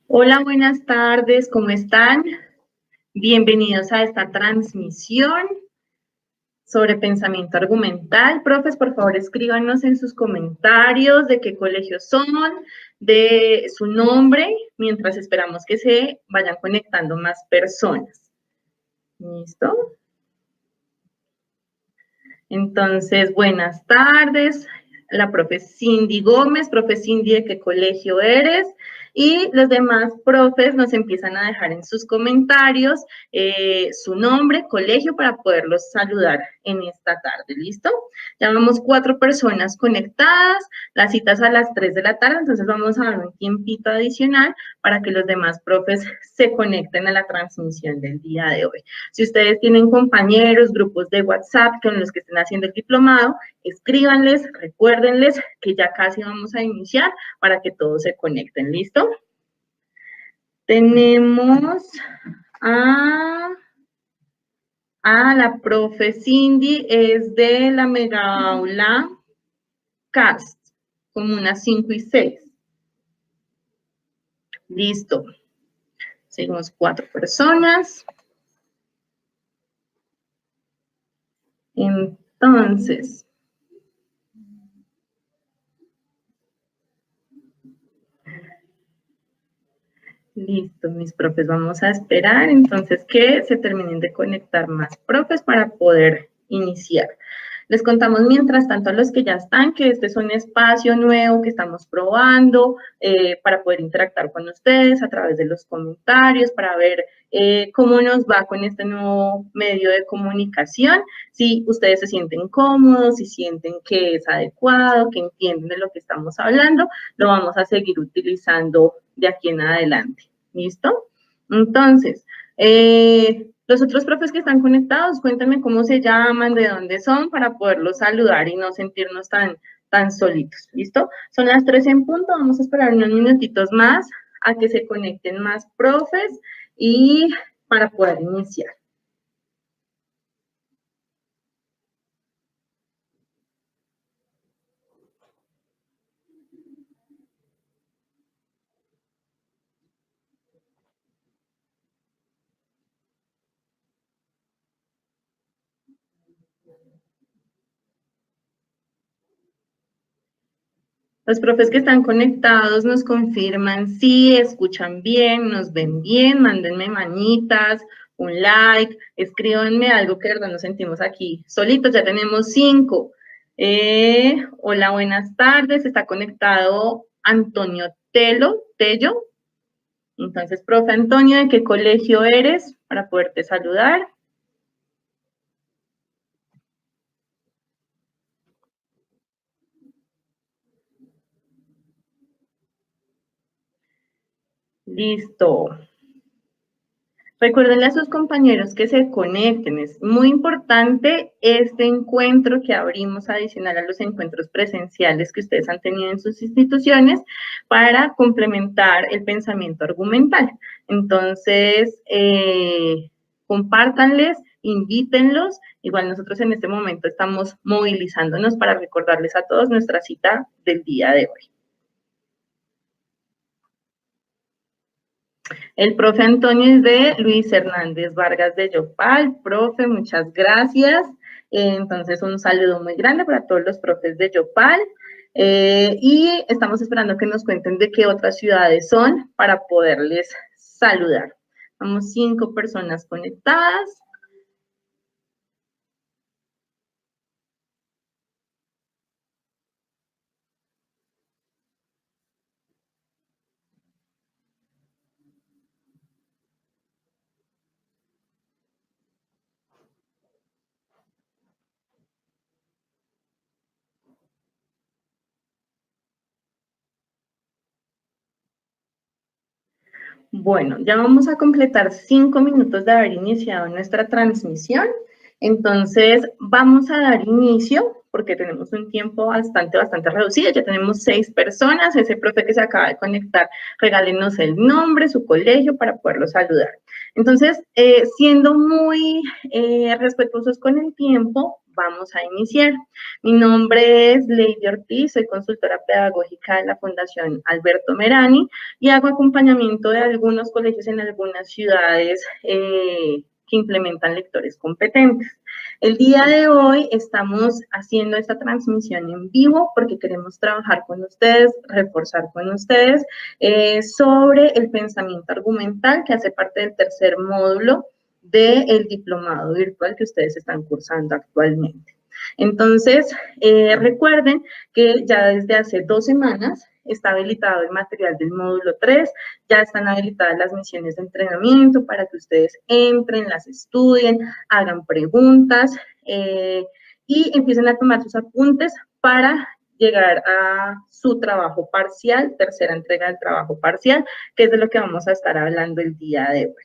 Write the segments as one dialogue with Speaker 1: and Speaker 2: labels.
Speaker 1: Hola, buenas tardes, ¿cómo están? Bienvenidos a esta transmisión sobre pensamiento argumental. Profes, por favor, escríbanos en sus comentarios de qué colegio son, de su nombre, mientras esperamos que se vayan conectando más personas. ¿Listo? Entonces, buenas tardes. La profe Cindy Gómez, profe Cindy, ¿de qué colegio eres? Y los demás profes nos empiezan a dejar en sus comentarios su nombre, colegio, para poderlos saludar en esta tarde, ¿listo? Ya vamos 4 personas conectadas, la cita es a las 3 de la tarde, entonces vamos a dar un tiempito adicional para que los demás profes se conecten a la transmisión del día de hoy. Si ustedes tienen compañeros, grupos de WhatsApp con los que estén haciendo el diplomado, escríbanles, recuérdenles que ya casi vamos a iniciar para que todos se conecten. ¿Listo? Tenemos a la profe Cindy, es de la mega aula CAST, como unas 5 y 6. Listo. Seguimos 4 personas. Entonces, listo, mis profes, vamos a esperar entonces que se terminen de conectar más profes para poder iniciar. Les contamos mientras tanto a los que ya están que este es un espacio nuevo que estamos probando para poder interactuar con ustedes a través de los comentarios, para ver cómo nos va con este nuevo medio de comunicación, si ustedes se sienten cómodos, si sienten que es adecuado, que entienden de lo que estamos hablando, lo vamos a seguir utilizando de aquí en adelante. ¿Listo? Entonces, los otros profes que están conectados, cuéntenme cómo se llaman, de dónde son, para poderlos saludar y no sentirnos tan solitos. ¿Listo? Son las 3 en punto, vamos a esperar unos minutitos más a que se conecten más profes y para poder iniciar. Los profes que están conectados nos confirman si escuchan bien, nos ven bien, mándenme manitas, un like, escríbanme algo que de verdad nos sentimos aquí solitos, ya tenemos 5. Hola, buenas tardes, está conectado Antonio Tello. Entonces, profe Antonio, ¿de qué colegio eres? Para poderte saludar. Listo. Recuérdenle a sus compañeros que se conecten. Es muy importante este encuentro que abrimos adicional a los encuentros presenciales que ustedes han tenido en sus instituciones para complementar el pensamiento argumental. Entonces, compártanles, invítenlos. Igual nosotros en este momento estamos movilizándonos para recordarles a todos nuestra cita del día de hoy. El profe Antonio es de Luis Hernández Vargas de Yopal. Profe, muchas gracias. Entonces, un saludo muy grande para todos los profes de Yopal. Y estamos esperando que nos cuenten de qué otras ciudades son para poderles saludar. Vamos 5 personas conectadas. Bueno, ya vamos a completar 5 minutos de haber iniciado nuestra transmisión. Entonces, vamos a dar inicio porque tenemos un tiempo bastante reducido. Ya tenemos 6 personas. Ese profe que se acaba de conectar, regálenos el nombre, su colegio para poderlo saludar. Entonces, siendo muy respetuosos con el tiempo, vamos a iniciar. Mi nombre es Lady Ortiz, soy consultora pedagógica de la Fundación Alberto Merani y hago acompañamiento de algunos colegios en algunas ciudades que implementan lectores competentes. El día de hoy estamos haciendo esta transmisión en vivo porque queremos trabajar con ustedes, reforzar con ustedes sobre el pensamiento argumental que hace parte del tercer módulo del diplomado virtual que ustedes están cursando actualmente. Entonces, recuerden que ya desde hace 2 semanas está habilitado el material del módulo 3, ya están habilitadas las misiones de entrenamiento para que ustedes entren, las estudien, hagan preguntas y empiecen a tomar sus apuntes para llegar a su trabajo parcial, tercera entrega del trabajo parcial, que es de lo que vamos a estar hablando el día de hoy.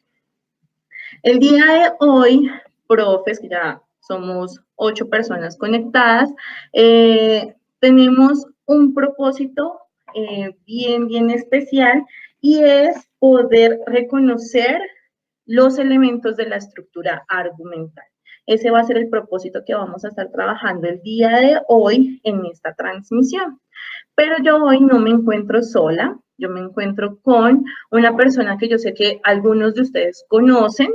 Speaker 1: El día de hoy, profes, que ya somos 8 personas conectadas, tenemos un propósito bien especial y es poder reconocer los elementos de la estructura argumental. Ese va a ser el propósito que vamos a estar trabajando el día de hoy en esta transmisión. Pero yo hoy no me encuentro sola, yo me encuentro con una persona que yo sé que algunos de ustedes conocen,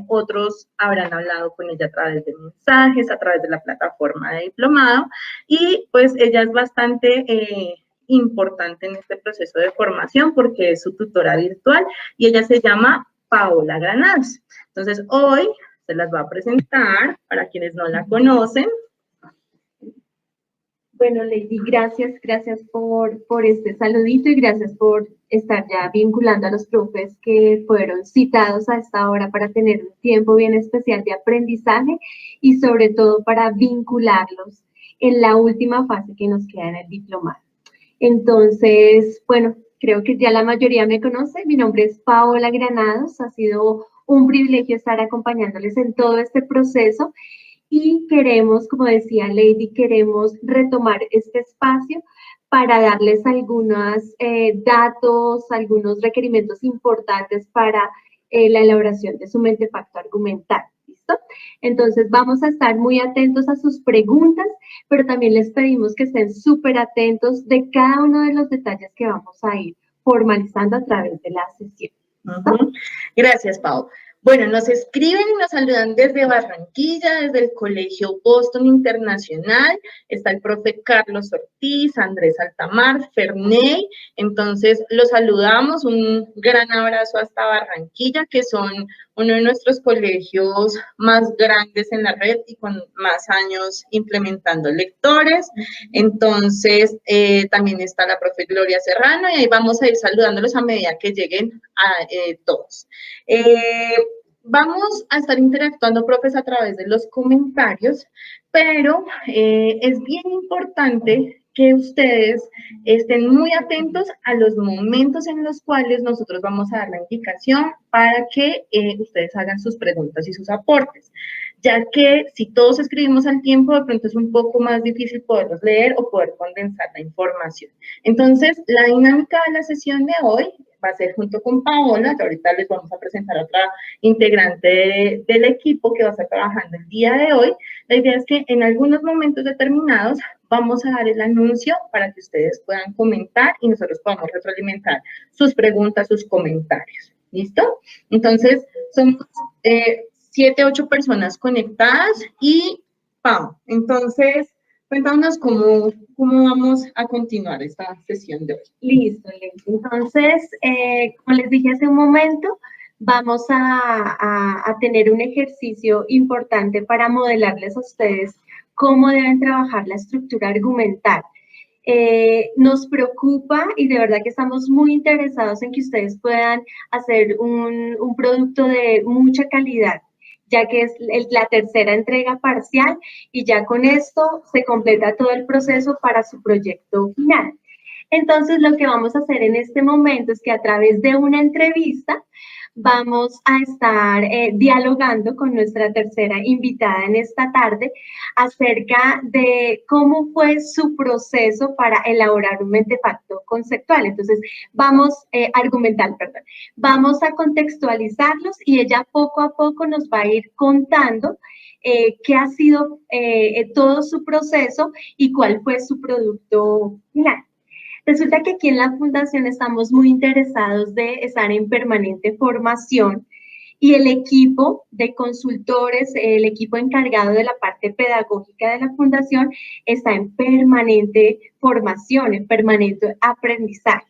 Speaker 1: otros habrán hablado con ella a través de mensajes, a través de la plataforma de diplomado, y pues ella es bastante importante en este proceso de formación porque es su tutora virtual y ella se llama Paola Granados. Entonces hoy se las va a presentar para quienes no la conocen.
Speaker 2: Bueno, Lady, gracias por este saludito y gracias por estar ya vinculando a los profes que fueron citados a esta hora para tener un tiempo bien especial de aprendizaje y sobre todo para vincularlos en la última fase que nos queda en el diplomado. Entonces, bueno, creo que ya la mayoría me conoce. Mi nombre es Paola Granados. Ha sido un privilegio estar acompañándoles en todo este proceso. Y queremos, como decía Lady, queremos retomar este espacio para darles algunos datos, algunos requerimientos importantes para la elaboración de su mentefacto argumental. ¿Listo? Entonces vamos a estar muy atentos a sus preguntas, pero también les pedimos que estén súper atentos de cada uno de los detalles que vamos a ir formalizando a través de la sesión.
Speaker 1: Gracias, Pau. Bueno, nos escriben y nos saludan desde Barranquilla, desde el Colegio Boston Internacional. Está el profe Carlos Ortiz, Andrés Altamar, Ferney. Entonces, los saludamos. Un gran abrazo hasta Barranquilla, que son uno de nuestros colegios más grandes en la red y con más años implementando lectores. Entonces, también está la profe Gloria Serrano y ahí vamos a ir saludándolos a medida que lleguen a todos. Vamos a estar interactuando, profes, a través de los comentarios, pero es bien importante que ustedes estén muy atentos a los momentos en los cuales nosotros vamos a dar la indicación para que ustedes hagan sus preguntas y sus aportes, ya que si todos escribimos al tiempo, de pronto es un poco más difícil poderlos leer o poder condensar la información. Entonces, la dinámica de la sesión de hoy va a ser junto con Paola, que ahorita les vamos a presentar a otra integrante del equipo que va a estar trabajando el día de hoy. La idea es que en algunos momentos determinados vamos a dar el anuncio para que ustedes puedan comentar y nosotros podamos retroalimentar sus preguntas, sus comentarios. ¿Listo? Entonces, somos 7, 8 personas conectadas y Pau, entonces, cuéntanos cómo vamos a continuar esta sesión de hoy.
Speaker 2: Listo, entonces, como les dije hace un momento, vamos a tener un ejercicio importante para modelarles a ustedes cómo deben trabajar la estructura argumental. Nos preocupa y de verdad que estamos muy interesados en que ustedes puedan hacer un producto de mucha calidad, ya que es la tercera entrega parcial y ya con esto se completa todo el proceso para su proyecto final. Entonces, lo que vamos a hacer en este momento es que a través de una entrevista vamos a estar dialogando con nuestra tercera invitada en esta tarde acerca de cómo fue su proceso para elaborar un mentefacto conceptual. Entonces, argumental, perdón. Vamos a contextualizarlos y ella poco a poco nos va a ir contando qué ha sido todo su proceso y cuál fue su producto final. Resulta que aquí en la Fundación estamos muy interesados de estar en permanente formación y el equipo de consultores, el equipo encargado de la parte pedagógica de la Fundación está en permanente formación, en permanente aprendizaje.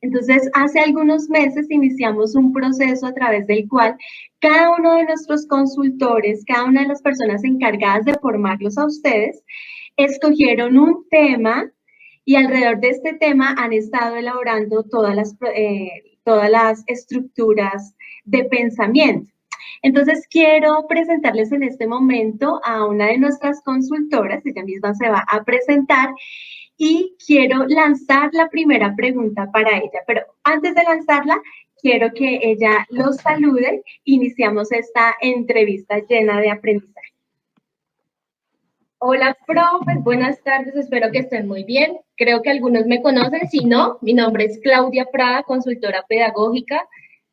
Speaker 2: Entonces, hace algunos meses iniciamos un proceso a través del cual cada uno de nuestros consultores, cada una de las personas encargadas de formarlos a ustedes, escogieron un tema y alrededor de este tema han estado elaborando todas las estructuras de pensamiento. Entonces, quiero presentarles en este momento a una de nuestras consultoras, ella misma se va a presentar, y quiero lanzar la primera pregunta para ella, pero antes de lanzarla, quiero que ella los salude. Iniciamos esta entrevista llena de aprendizaje.
Speaker 3: Hola, profes, buenas tardes, espero que estén muy bien. Creo que algunos me conocen, si no, mi nombre es Claudia Prada, consultora pedagógica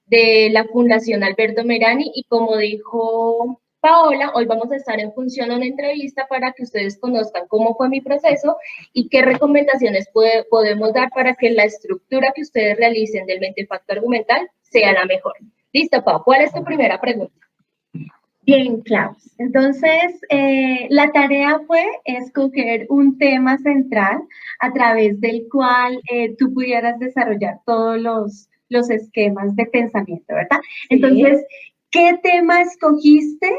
Speaker 3: de la Fundación Alberto Merani, y como dijo Paola, hoy vamos a estar en función a una entrevista para que ustedes conozcan cómo fue mi proceso y qué recomendaciones podemos dar para que la estructura que ustedes realicen del mentefacto argumental sea la mejor. Listo, Pau, ¿cuál es tu primera pregunta?
Speaker 2: Bien, Klaus. Entonces, la tarea fue escoger un tema central a través del cual tú pudieras desarrollar todos los esquemas de pensamiento, ¿verdad? Sí. Entonces, ¿qué tema escogiste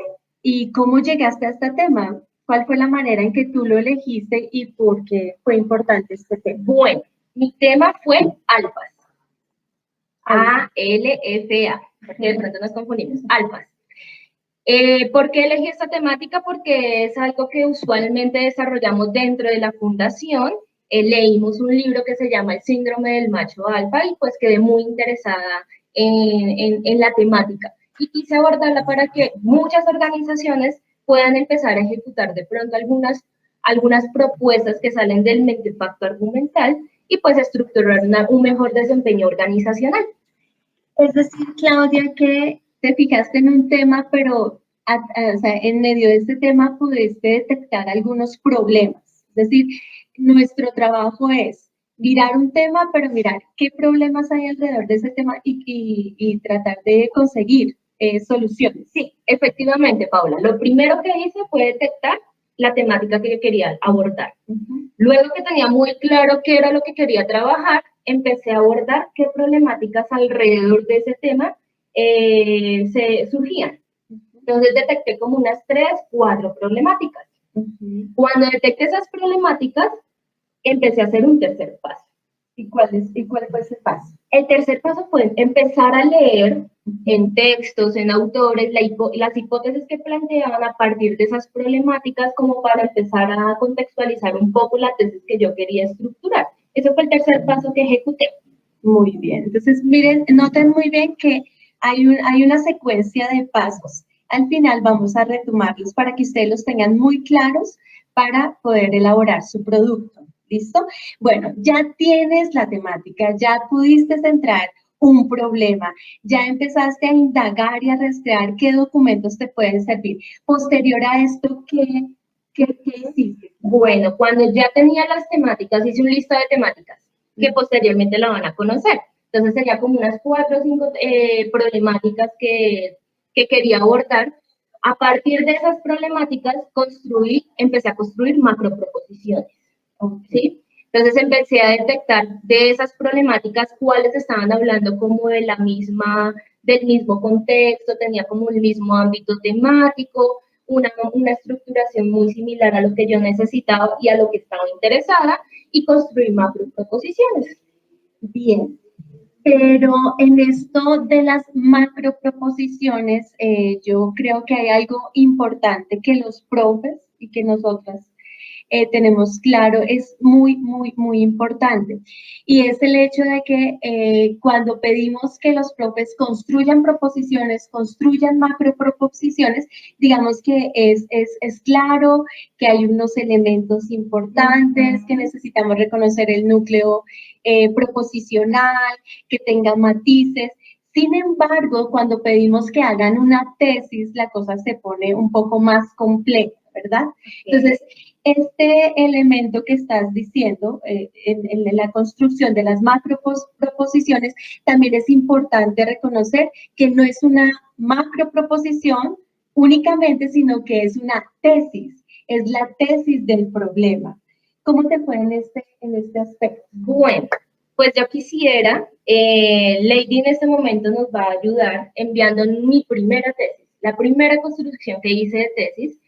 Speaker 2: y cómo llegaste a este tema? ¿Cuál fue la manera en que tú lo elegiste y por qué fue importante este tema?
Speaker 3: Bueno, mi tema fue alfas. A-L-F-A, porque de pronto nos confundimos, alfas. ¿Por qué elegí esta temática? Porque es algo que usualmente desarrollamos dentro de la fundación. Leímos un libro que se llama El síndrome del macho alfa y pues quedé muy interesada en la temática. Y quise abordarla para que muchas organizaciones puedan empezar a ejecutar de pronto algunas propuestas que salen del mentefacto argumental y pues estructurar un mejor desempeño organizacional.
Speaker 2: Es decir, Claudia, que te fijaste en un tema, pero o sea, en medio de este tema pudiste detectar algunos problemas. Es decir, nuestro trabajo es mirar un tema, pero mirar qué problemas hay alrededor de ese tema y tratar de conseguir soluciones.
Speaker 3: Sí, efectivamente, Paula. Lo primero que hice fue detectar la temática que yo quería abordar. Luego que tenía muy claro qué era lo que quería trabajar, empecé a abordar qué problemáticas alrededor de ese tema se surgían. Entonces detecté como unas 3, 4 problemáticas. Cuando detecté esas problemáticas, empecé a hacer un tercer paso.
Speaker 2: ¿Y cuál fue ese paso?
Speaker 3: El tercer paso fue empezar a leer en textos, en autores, las hipótesis que planteaban a partir de esas problemáticas como para empezar a contextualizar un poco la tesis que yo quería estructurar. Ese fue el tercer paso que ejecuté.
Speaker 2: Muy bien. Entonces, miren, noten muy bien que hay una secuencia de pasos. Al final vamos a retomarlos para que ustedes los tengan muy claros para poder elaborar su producto. ¿Listo? Bueno, ya tienes la temática, ya pudiste centrar un problema, ya empezaste a indagar y a rastrear qué documentos te pueden servir. Posterior a esto, ¿qué hiciste?
Speaker 3: Bueno, cuando ya tenía las temáticas, hice un listado de temáticas que posteriormente la van a conocer. Entonces sería como unas 4 o 5 problemáticas que quería abordar. A partir de esas problemáticas, empecé a construir macroproposiciones. ¿Sí? Entonces empecé a detectar de esas problemáticas cuáles estaban hablando como del mismo contexto, tenía como el mismo ámbito temático, una estructuración muy similar a lo que yo necesitaba y a lo que estaba interesada, y construir macroproposiciones.
Speaker 2: Bien, pero en esto de las macroproposiciones, yo creo que hay algo importante que los profes y que nosotras tenemos claro, es muy, muy, muy importante. Y es el hecho de que cuando pedimos que los profes construyan proposiciones, construyan macroproposiciones, digamos que es claro que hay unos elementos importantes, que necesitamos reconocer el núcleo proposicional, que tenga matices. Sin embargo, cuando pedimos que hagan una tesis, la cosa se pone un poco más compleja, ¿verdad? Entonces, este elemento que estás diciendo en la construcción de las macroproposiciones, también es importante reconocer que no es una macroproposición únicamente, sino que es una tesis, es la tesis del problema. ¿Cómo te fue en este aspecto?
Speaker 3: Bueno, pues yo quisiera, Lady en este momento nos va a ayudar enviando mi primera tesis, la primera construcción que hice de tesis.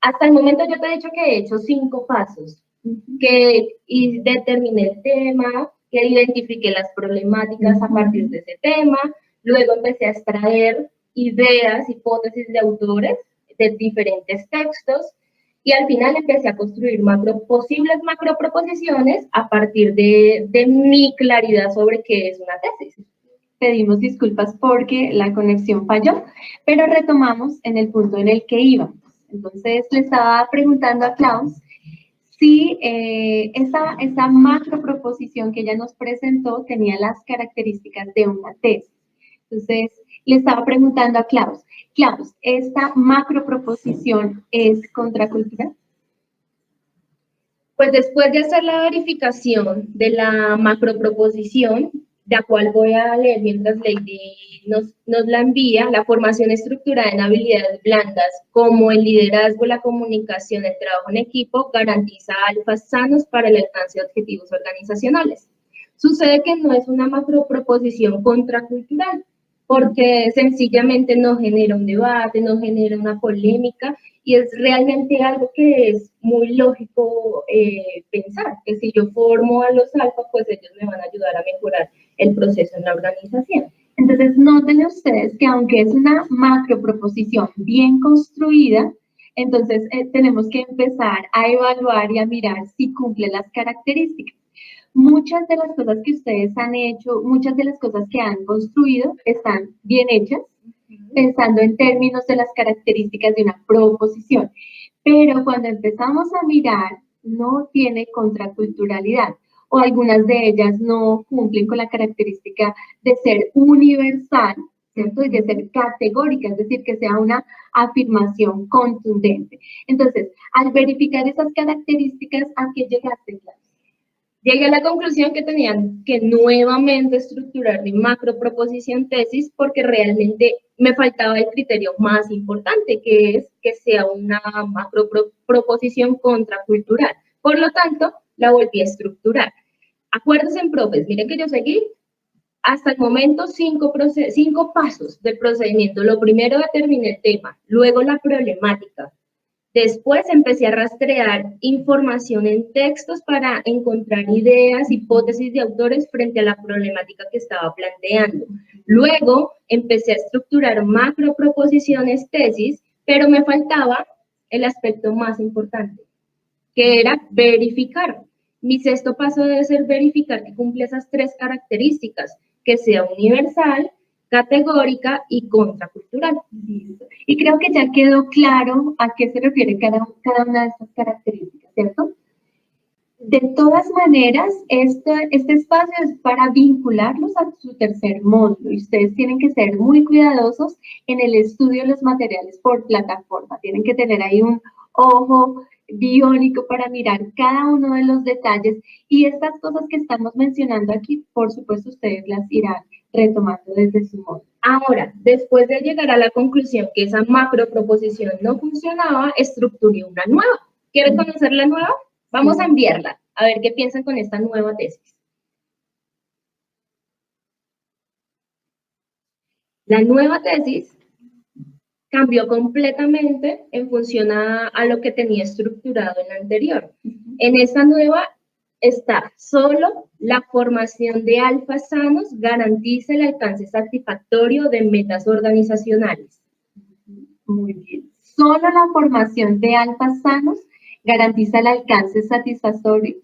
Speaker 3: Hasta el momento yo te he dicho que he hecho 5 pasos, y determiné el tema, que identifiqué las problemáticas a partir de ese tema, luego empecé a extraer ideas, hipótesis de autores de diferentes textos, y al final empecé a construir posibles macroproposiciones a partir de mi claridad sobre qué es una tesis.
Speaker 2: Pedimos disculpas porque la conexión falló, pero retomamos en el punto en el que íbamos. Entonces, le estaba preguntando a Klaus si esa macroproposición que ella nos presentó tenía las características de una tesis. Entonces, le estaba preguntando a Klaus, ¿esta macroproposición es contracultural?
Speaker 3: Pues después de hacer la verificación de la macroproposición, la cual voy a leer mientras Lady nos la envía, la formación estructurada en habilidades blandas como el liderazgo, la comunicación, el trabajo en equipo, garantiza alfas sanos para el alcance de objetivos organizacionales. Sucede que no es una macroproposición contracultural, porque sencillamente no genera un debate, no genera una polémica, y es realmente algo que es muy lógico pensar, que si yo formo a los alfa, pues ellos me van a ayudar a mejorar el proceso en la organización.
Speaker 2: Entonces, noten ustedes que aunque es una macroproposición bien construida, entonces tenemos que empezar a evaluar y a mirar si cumple las características. Muchas de las cosas que ustedes han hecho, muchas de las cosas que han construido están bien hechas, pensando en términos de las características de una proposición. Pero cuando empezamos a mirar, no tiene contraculturalidad, o algunas de ellas no cumplen con la característica de ser universal, ¿cierto? Y de ser categórica, es decir, que sea una afirmación contundente. Entonces, al verificar esas características, ¿a qué llegaste, Clara?
Speaker 3: Llegué a la conclusión que tenían que nuevamente estructurar mi macroproposición tesis porque realmente me faltaba el criterio más importante, que es que sea una macroproposición contracultural. Por lo tanto, la volví a estructurar. Acuérdense, profes, miren que yo seguí hasta el momento 5 pasos del procedimiento. Lo primero, determiné el tema, luego la problemática. Después empecé a rastrear información en textos para encontrar ideas, hipótesis de autores frente a la problemática que estaba planteando. Luego empecé a estructurar macroproposiciones, tesis, pero me faltaba el aspecto más importante, que era verificar. Mi 6º paso debe ser verificar que cumple esas 3 características, que sea universal, categórica y contracultural.
Speaker 2: Y creo que ya quedó claro a qué se refiere cada una de estas características, ¿cierto? De todas maneras, este espacio es para vincularlos a su tercer módulo y ustedes tienen que ser muy cuidadosos en el estudio de los materiales por plataforma. Tienen que tener ahí un ojo biónico para mirar cada uno de los detalles y estas cosas que estamos mencionando aquí, por supuesto, ustedes las irán retomando desde su módulo.
Speaker 3: Ahora, después de llegar a la conclusión que esa macroproposición no funcionaba, estructuré una nueva. ¿Quieren conocer la nueva? Vamos a enviarla, a ver qué piensan con esta nueva tesis. La nueva tesis cambió completamente en función a lo que tenía estructurado en la anterior. En esta nueva está solo la formación de alfas sanos garantiza el alcance satisfactorio de metas organizacionales.
Speaker 2: Muy bien. Solo la formación de alfas sanos Garantiza el alcance satisfactorio,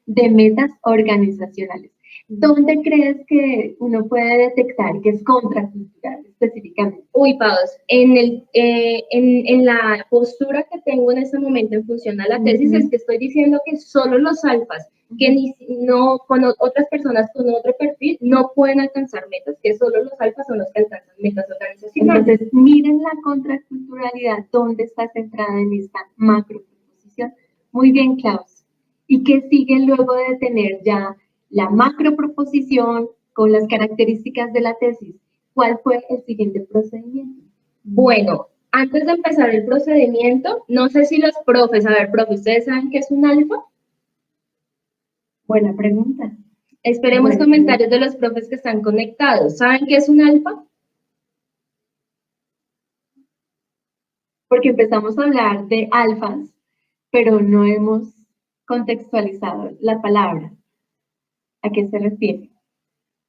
Speaker 2: de metas organizacionales. ¿Dónde crees que uno puede detectar que es contracultural específicamente?
Speaker 3: Uy, Paus, en la postura que tengo en este momento en función a la tesis es que estoy diciendo que solo los alfas, que no con otras personas con otro perfil no pueden alcanzar metas, que solo los alfas son los que alcanzan metas organizacionales.
Speaker 2: Entonces, miren la contraculturalidad, ¿dónde está centrada en esta macroproposición? Muy bien, Klaus. ¿Y qué sigue luego de tener ya la macroproposición con las características de la tesis? ¿Cuál fue el siguiente procedimiento?
Speaker 3: Bueno, antes de empezar el procedimiento, no sé si los profes, ¿ustedes saben qué es un alfa?
Speaker 2: Buena pregunta.
Speaker 3: Esperemos comentarios de los profes que están conectados. ¿Saben qué es un alfa?
Speaker 2: Porque empezamos a hablar de alfas, pero no hemos contextualizado la palabra. ¿A qué se refiere?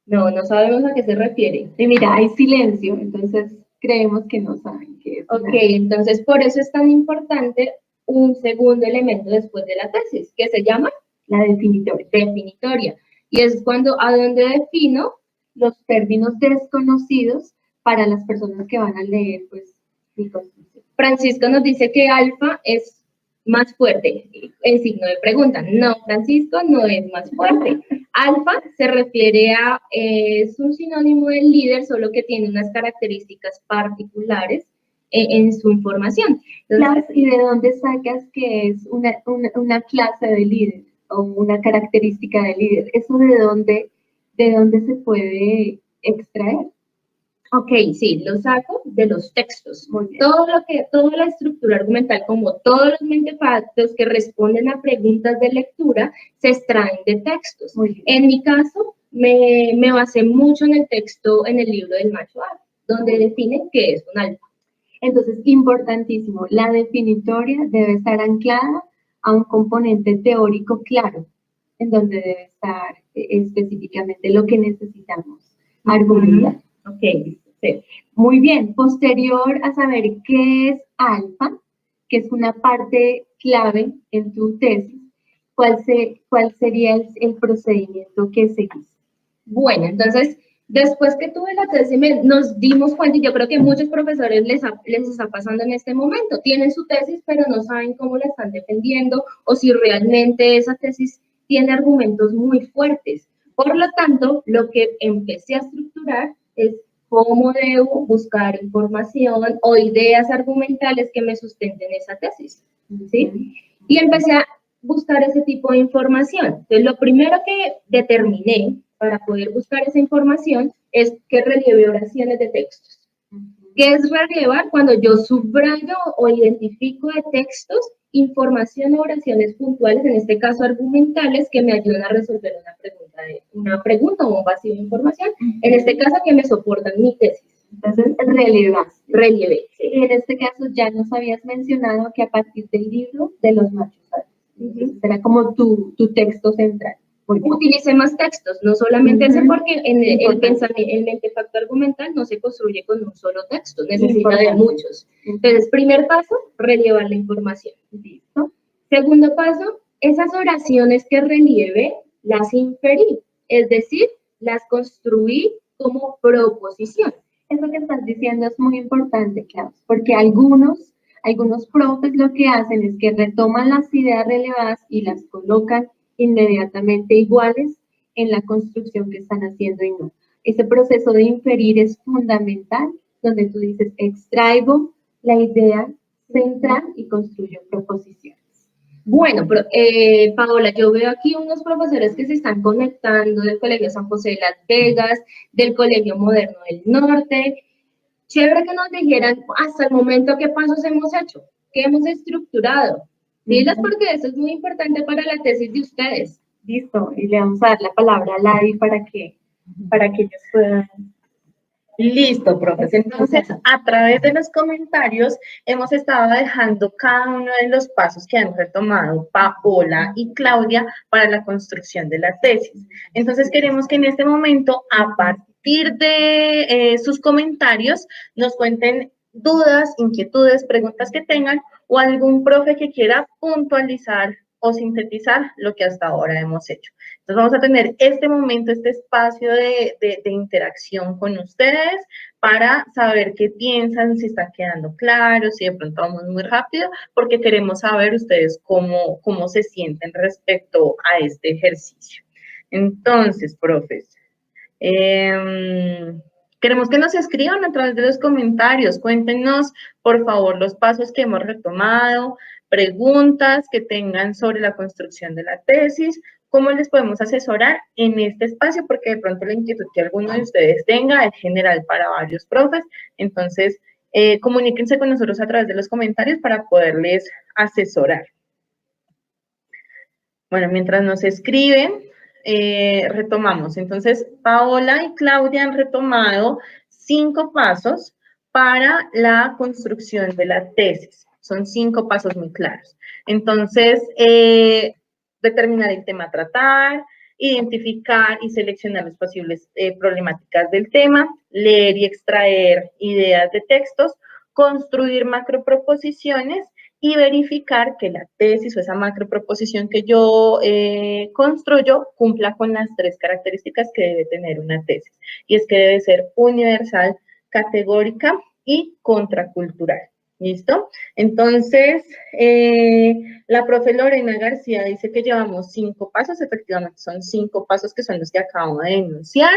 Speaker 3: No sabemos a qué se refiere.
Speaker 2: Y mira, hay silencio, entonces creemos que no saben qué es.
Speaker 3: Ok, entonces por eso es tan importante un segundo elemento después de la tesis, que se llama
Speaker 2: la definitoria.
Speaker 3: Definitoria. Y es cuando a donde defino
Speaker 2: los términos desconocidos para las personas que van a leer, pues, mi construcción.
Speaker 3: Francisco nos dice que alfa es más fuerte, en signo de pregunta. No, Francisco no es más fuerte. Alfa se refiere a, es un sinónimo del líder, solo que tiene unas características particulares en su información.
Speaker 2: Entonces, ¿y de dónde sacas que es una clase de líder o una característica de líder? ¿Eso de dónde se puede extraer?
Speaker 3: Ok, sí, lo saco de los textos. Toda la estructura argumental, como todos los mentefactos que responden a preguntas de lectura, se extraen de textos. En mi caso, me basé mucho en el texto, en el libro del macho alfa, donde define qué es un alfa.
Speaker 2: Entonces, importantísimo, la definitoria debe estar anclada a un componente teórico claro, en donde debe estar específicamente lo que necesitamos argumentar.
Speaker 3: Ok, sí.
Speaker 2: Muy bien, posterior a saber qué es alfa, que es una parte clave en tu tesis, ¿cuál sería el procedimiento que seguís?
Speaker 3: Bueno, entonces, después que tuve la tesis, nos dimos cuenta, y yo creo que a muchos profesores les está pasando en este momento, tienen su tesis, pero no saben cómo la están defendiendo, o si realmente esa tesis tiene argumentos muy fuertes. Por lo tanto, lo que empecé a estructurar es cómo debo buscar información o ideas argumentales que me sustenten esa tesis, ¿sí? Y empecé a buscar ese tipo de información. Entonces, lo primero que determiné para poder buscar esa información es que relieve oraciones de textos. ¿Qué es rellevar? Cuando yo subrayo o identifico de textos información o oraciones puntuales, en este caso argumentales, que me ayudan a resolver una pregunta o un vacío de información, en este caso que me soportan mi tesis.
Speaker 2: Entonces, relevé. Sí. Y en este caso ya nos habías mencionado que a partir del libro de los machos alfa, será como tu texto central.
Speaker 3: Utilicé más textos, no solamente ese, porque el mentefacto argumental no se construye con un solo texto, necesita de muchos. Entonces, primer paso, rellevar la información. ¿Listo? Segundo paso, esas oraciones que relieve, las inferí, es decir, las construí como proposición.
Speaker 2: Eso que estás diciendo es muy importante, Klaus, porque algunos profes lo que hacen es que retoman las ideas relevadas y las colocan inmediatamente iguales en la construcción que están haciendo y no. Ese proceso de inferir es fundamental, donde tú dices, extraigo la idea central y construyo proposiciones.
Speaker 3: Bueno, pero, Paola, yo veo aquí unos profesores que se están conectando del Colegio San José de Las Vegas, del Colegio Moderno del Norte. Chévere que nos dijeran hasta el momento qué pasos hemos hecho, qué hemos estructurado. Dilas porque eso es muy importante para la tesis de ustedes.
Speaker 2: Listo, y le vamos a dar la palabra a Ladi para que ellos puedan.
Speaker 1: Listo, profes. Entonces, a través de los comentarios hemos estado dejando cada uno de los pasos que han retomado Paola y Claudia para la construcción de la tesis. Entonces, queremos que en este momento, a partir de sus comentarios, nos cuenten dudas, inquietudes, preguntas que tengan o algún profe que quiera puntualizar o sintetizar lo que hasta ahora hemos hecho. Entonces vamos a tener este momento, este espacio de interacción con ustedes para saber qué piensan, si está quedando claro, si de pronto vamos muy rápido, porque queremos saber ustedes cómo se sienten respecto a este ejercicio. Entonces, profes, queremos que nos escriban a través de los comentarios. Cuéntenos, por favor, los pasos que hemos retomado, preguntas que tengan sobre la construcción de la tesis, cómo les podemos asesorar en este espacio, porque de pronto la inquietud que alguno de ustedes tenga es general para varios profes. Entonces, comuníquense con nosotros a través de los comentarios para poderles asesorar. Bueno, mientras nos escriben, retomamos. Entonces, Paola y Claudia han retomado 5 pasos para la construcción de la tesis. Son 5 pasos muy claros. Entonces, determinar el tema a tratar, identificar y seleccionar las posibles problemáticas del tema, leer y extraer ideas de textos, construir macroproposiciones y verificar que la tesis o esa macroproposición que yo construyo cumpla con las 3 características que debe tener una tesis. Y es que debe ser universal, categórica y contracultural. ¿Listo? Entonces, la profe Lorena García dice que llevamos 5 pasos, efectivamente son 5 pasos que son los que acabo de enunciar.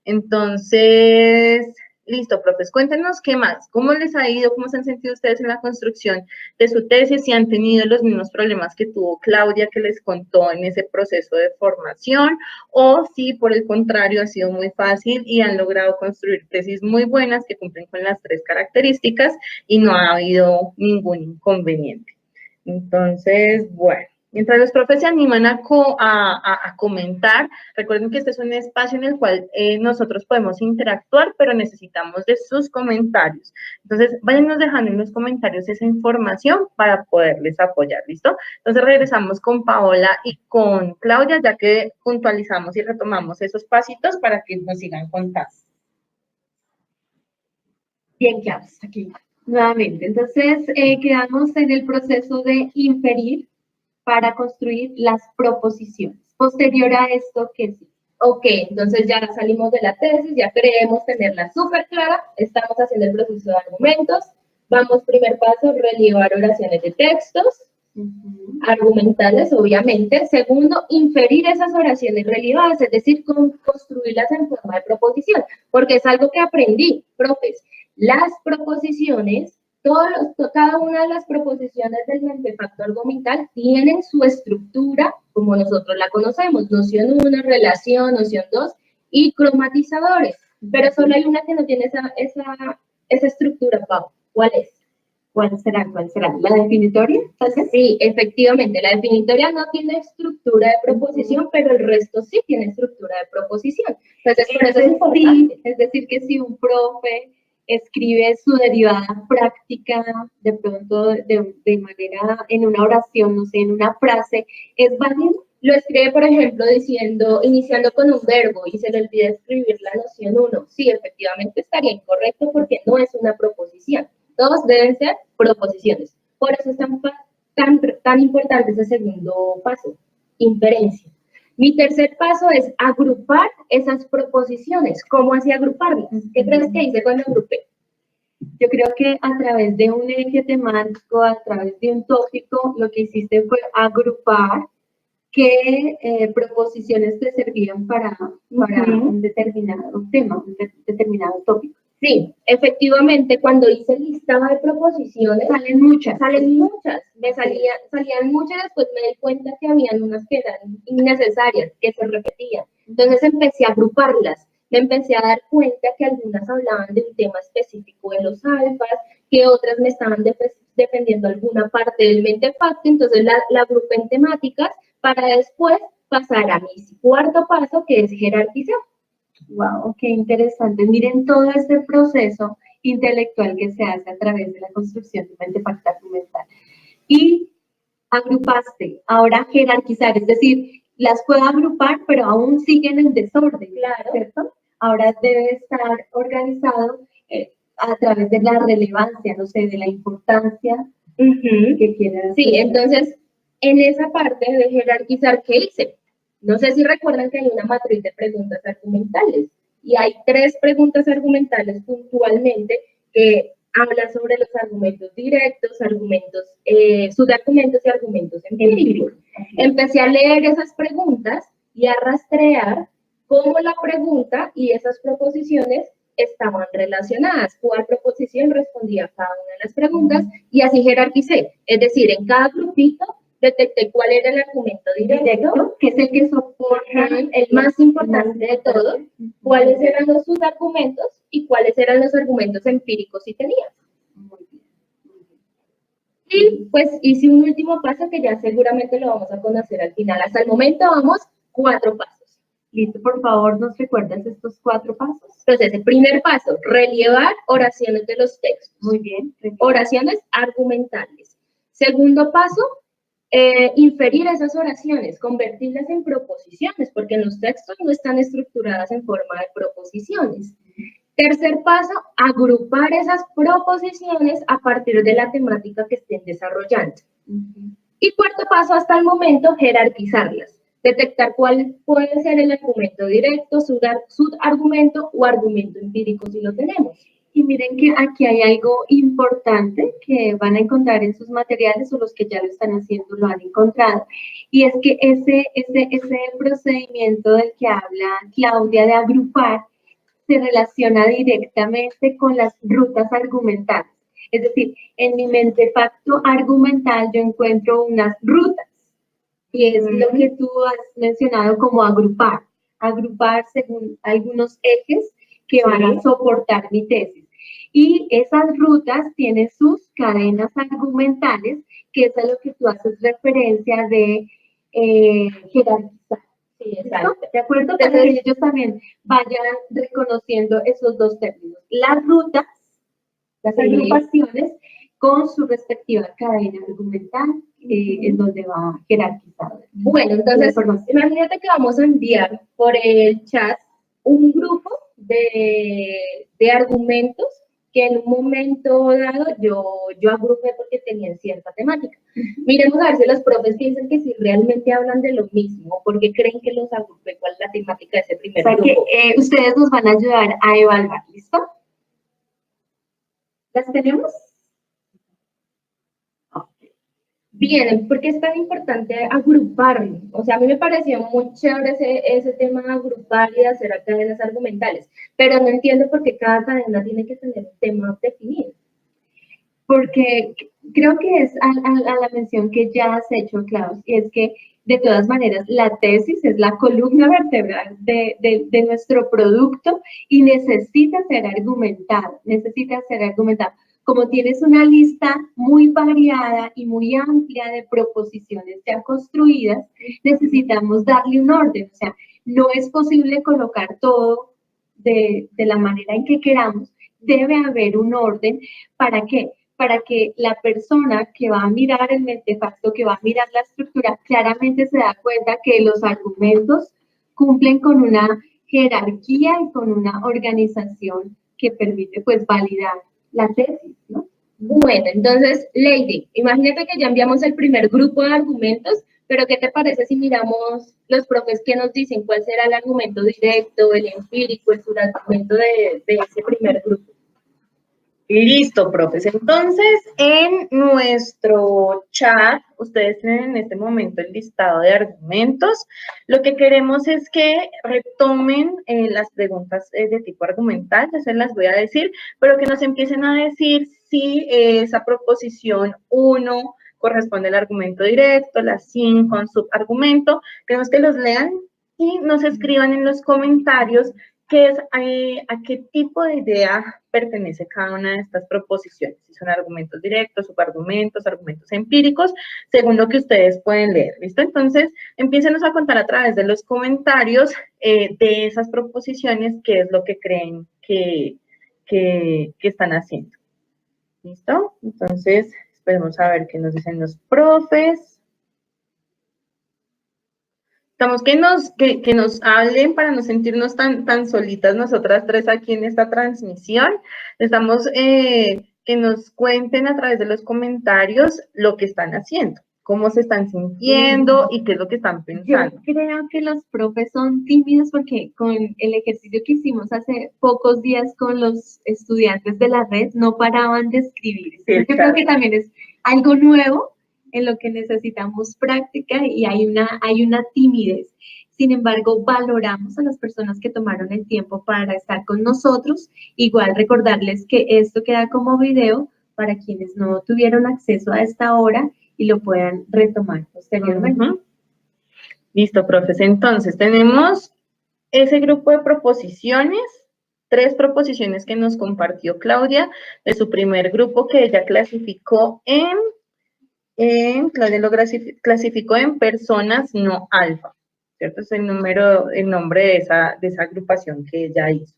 Speaker 1: Entonces, listo, profes, cuéntenos qué más, cómo les ha ido, cómo se han sentido ustedes en la construcción de su tesis, si han tenido los mismos problemas que tuvo Claudia, que les contó en ese proceso de formación, o si por el contrario ha sido muy fácil y han logrado construir tesis muy buenas que cumplen con las 3 características y no ha habido ningún inconveniente. Entonces, bueno. Mientras los profes se animan a comentar, recuerden que este es un espacio en el cual nosotros podemos interactuar, pero necesitamos de sus comentarios. Entonces, váyanos dejando en los comentarios esa información para poderles apoyar, ¿listo? Entonces, regresamos con Paola y con Claudia, ya que puntualizamos y retomamos esos pasitos para que nos sigan contando.
Speaker 2: Bien, claro, aquí nuevamente. Entonces, quedamos en el proceso de inferir para construir las proposiciones. Posterior a esto, ¿qué sí?
Speaker 3: Ok, entonces ya salimos de la tesis, ya creemos tenerla súper clara, estamos haciendo el proceso de argumentos. Vamos, primer paso, rellevar oraciones de textos, argumentales, obviamente. Segundo, inferir esas oraciones relevadas, es decir, construirlas en forma de proposición, porque es algo que aprendí, profes. Las proposiciones, cada una de las proposiciones del mentefacto argumental tienen su estructura como nosotros la conocemos, noción 1, relación, noción 2 y cromatizadores, pero solo hay una que no tiene esa estructura, Pau. ¿Cuál es?
Speaker 2: ¿Cuál será? ¿La definitoria?
Speaker 3: Entonces, sí, efectivamente, la definitoria no tiene estructura de proposición, pero el resto sí tiene estructura de proposición. Entonces, por eso es importante.
Speaker 2: Es decir, que si un profe escribe su derivada práctica de pronto de manera, en una oración, no sé, en una frase, ¿es válido?
Speaker 3: Lo escribe, por ejemplo, iniciando con un verbo y se le olvida escribir la noción 1. Sí, efectivamente estaría incorrecto porque no es una proposición. Todos deben ser proposiciones. Por eso es tan importante ese segundo paso, inferencia. Mi tercer paso es agrupar esas proposiciones. ¿Cómo así agruparlas? ¿Qué crees que hice cuando agrupé?
Speaker 2: Yo creo que a través de un eje temático, a través de un tópico, lo que hiciste fue agrupar qué proposiciones te servían para un determinado tema, un determinado tópico.
Speaker 3: Sí, efectivamente, cuando hice el listado de proposiciones,
Speaker 2: salen muchas.
Speaker 3: Salían muchas, después me di cuenta que habían unas que eran innecesarias, que se repetían. Entonces empecé a agruparlas, me empecé a dar cuenta que algunas hablaban de un tema específico de los alfas, que otras me estaban defendiendo alguna parte del mentefacto, entonces la agrupé en temáticas para después pasar a mi cuarto paso, que es jerarquizar.
Speaker 2: Wow, qué interesante. Miren todo este proceso intelectual que se hace a través de la construcción de un mentefacto argumental. Y agrupaste, ahora jerarquizar, es decir, las puedo agrupar, pero aún siguen en desorden,
Speaker 3: claro,
Speaker 2: ¿cierto? Ahora debe estar organizado a través de la relevancia, no sé, de la importancia que quieras.
Speaker 3: Sí, entonces, en esa parte de jerarquizar, ¿qué hice? No sé si recuerdan que hay una matriz de preguntas argumentales y hay 3 preguntas argumentales puntualmente que hablan sobre los argumentos directos, argumentos, subargumentos y argumentos empíricos. Empecé a leer esas preguntas y a rastrear cómo la pregunta y esas proposiciones estaban relacionadas, cuál proposición respondía a cada una de las preguntas y así jerarquicé. Es decir, en cada grupito detecté cuál era el argumento directo,
Speaker 2: que es el que soporta,
Speaker 3: el más importante de todos, cuáles eran los subargumentos y cuáles eran los argumentos empíricos si tenía. Y pues hice un último paso que ya seguramente lo vamos a conocer al final. Hasta el momento vamos 4 pasos.
Speaker 2: Listo, por favor, ¿nos recuerdas estos 4 pasos?
Speaker 3: Entonces, el primer paso, rellevar oraciones de los textos.
Speaker 2: Muy bien.
Speaker 3: Oraciones argumentales. Segundo paso, inferir esas oraciones, convertirlas en proposiciones, porque los textos no están estructuradas en forma de proposiciones. Tercer paso, agrupar esas proposiciones a partir de la temática que estén desarrollando. Y cuarto paso, hasta el momento, jerarquizarlas. Detectar cuál puede ser el argumento directo, subargumento o argumento empírico si lo tenemos.
Speaker 2: Y miren que aquí hay algo importante que van a encontrar en sus materiales o los que ya lo están haciendo lo han encontrado. Y es que ese procedimiento del que habla Claudia de agrupar se relaciona directamente con las rutas argumentales. Es decir, en mi mentefacto argumental yo encuentro unas rutas. Y es lo que tú has mencionado como agrupar según algunos ejes que van a soportar mi tesis. Y esas rutas tienen sus cadenas argumentales, que es a lo que tú haces referencia de jerarquizar.
Speaker 3: Sí, exacto.
Speaker 2: ¿De acuerdo? Para que ellos también vayan reconociendo esos 2 términos. Las rutas, las agrupaciones, con su respectiva cadena argumental, en donde va jerarquizado.
Speaker 3: Bueno, entonces, imagínate que vamos a enviar por el chat un grupo de argumentos que en un momento dado yo agrupé porque tenían cierta temática. Miremos a ver si los profes piensan que si realmente hablan de lo mismo, porque creen que los agrupé, cuál es la temática de ese primer grupo.
Speaker 2: Que ustedes nos van a ayudar a evaluar, ¿listo? ¿Las tenemos?
Speaker 3: Bien, ¿por qué es tan importante agruparlo? O sea, a mí me pareció muy chévere ese tema de agrupar y de hacer cadenas argumentales, pero no entiendo por qué cada cadena tiene que tener un tema definido.
Speaker 2: Porque creo que es a la mención que ya has hecho, Klaus, y es que de todas maneras la tesis es la columna vertebral de nuestro producto y necesita ser argumentado, Como tienes una lista muy variada y muy amplia de proposiciones ya construidas, necesitamos darle un orden. O sea, no es posible colocar todo de la manera en que queramos. Debe haber un orden. ¿Para qué? Para que la persona que va a mirar el mentefacto, que va a mirar la estructura, claramente se da cuenta que los argumentos cumplen con una jerarquía y con una organización que permite, pues, validar la tesis, ¿no?
Speaker 3: Bueno, entonces, Lady, imagínate que ya enviamos el primer grupo de argumentos, pero ¿qué te parece si miramos los profes que nos dicen cuál será el argumento directo, el empírico, el subargumento de ese primer grupo?
Speaker 1: Listo, profes. Entonces, en nuestro chat, ustedes tienen en este momento el listado de argumentos. Lo que queremos es que retomen las preguntas de tipo argumental, ya se las voy a decir, pero que nos empiecen a decir si esa proposición 1 corresponde al argumento directo, la 5 al subargumento. Queremos que los lean y nos escriban en los comentarios qué es, a qué tipo de idea pertenece cada una de estas proposiciones, si son argumentos directos, subargumentos, argumentos empíricos, según lo que ustedes pueden leer, ¿listo? Entonces, empiécenos a contar a través de los comentarios de esas proposiciones qué es lo que creen que están haciendo, ¿listo? Entonces, esperemos a ver qué nos dicen los profes. Estamos que nos hablen para no sentirnos tan solitas nosotras tres aquí en esta transmisión. Estamos que nos cuenten a través de los comentarios lo que están haciendo, cómo se están sintiendo y qué es lo que están pensando.
Speaker 2: Yo creo que los profes son tímidos porque con el ejercicio que hicimos hace pocos días con los estudiantes de la red no paraban de escribir.
Speaker 1: Sí,
Speaker 2: Yo creo que también es algo nuevo en lo que necesitamos práctica y hay una timidez. Sin embargo, valoramos a las personas que tomaron el tiempo para estar con nosotros. Igual recordarles que esto queda como video para quienes no tuvieron acceso a esta hora y lo puedan retomar posteriormente.
Speaker 1: Listo, profes. Entonces, tenemos ese grupo de proposiciones, 3 proposiciones que nos compartió Claudia de su primer grupo que ella clasificó Claudia lo clasificó en personas no alfa, ¿cierto? Es el nombre de esa agrupación que ella hizo.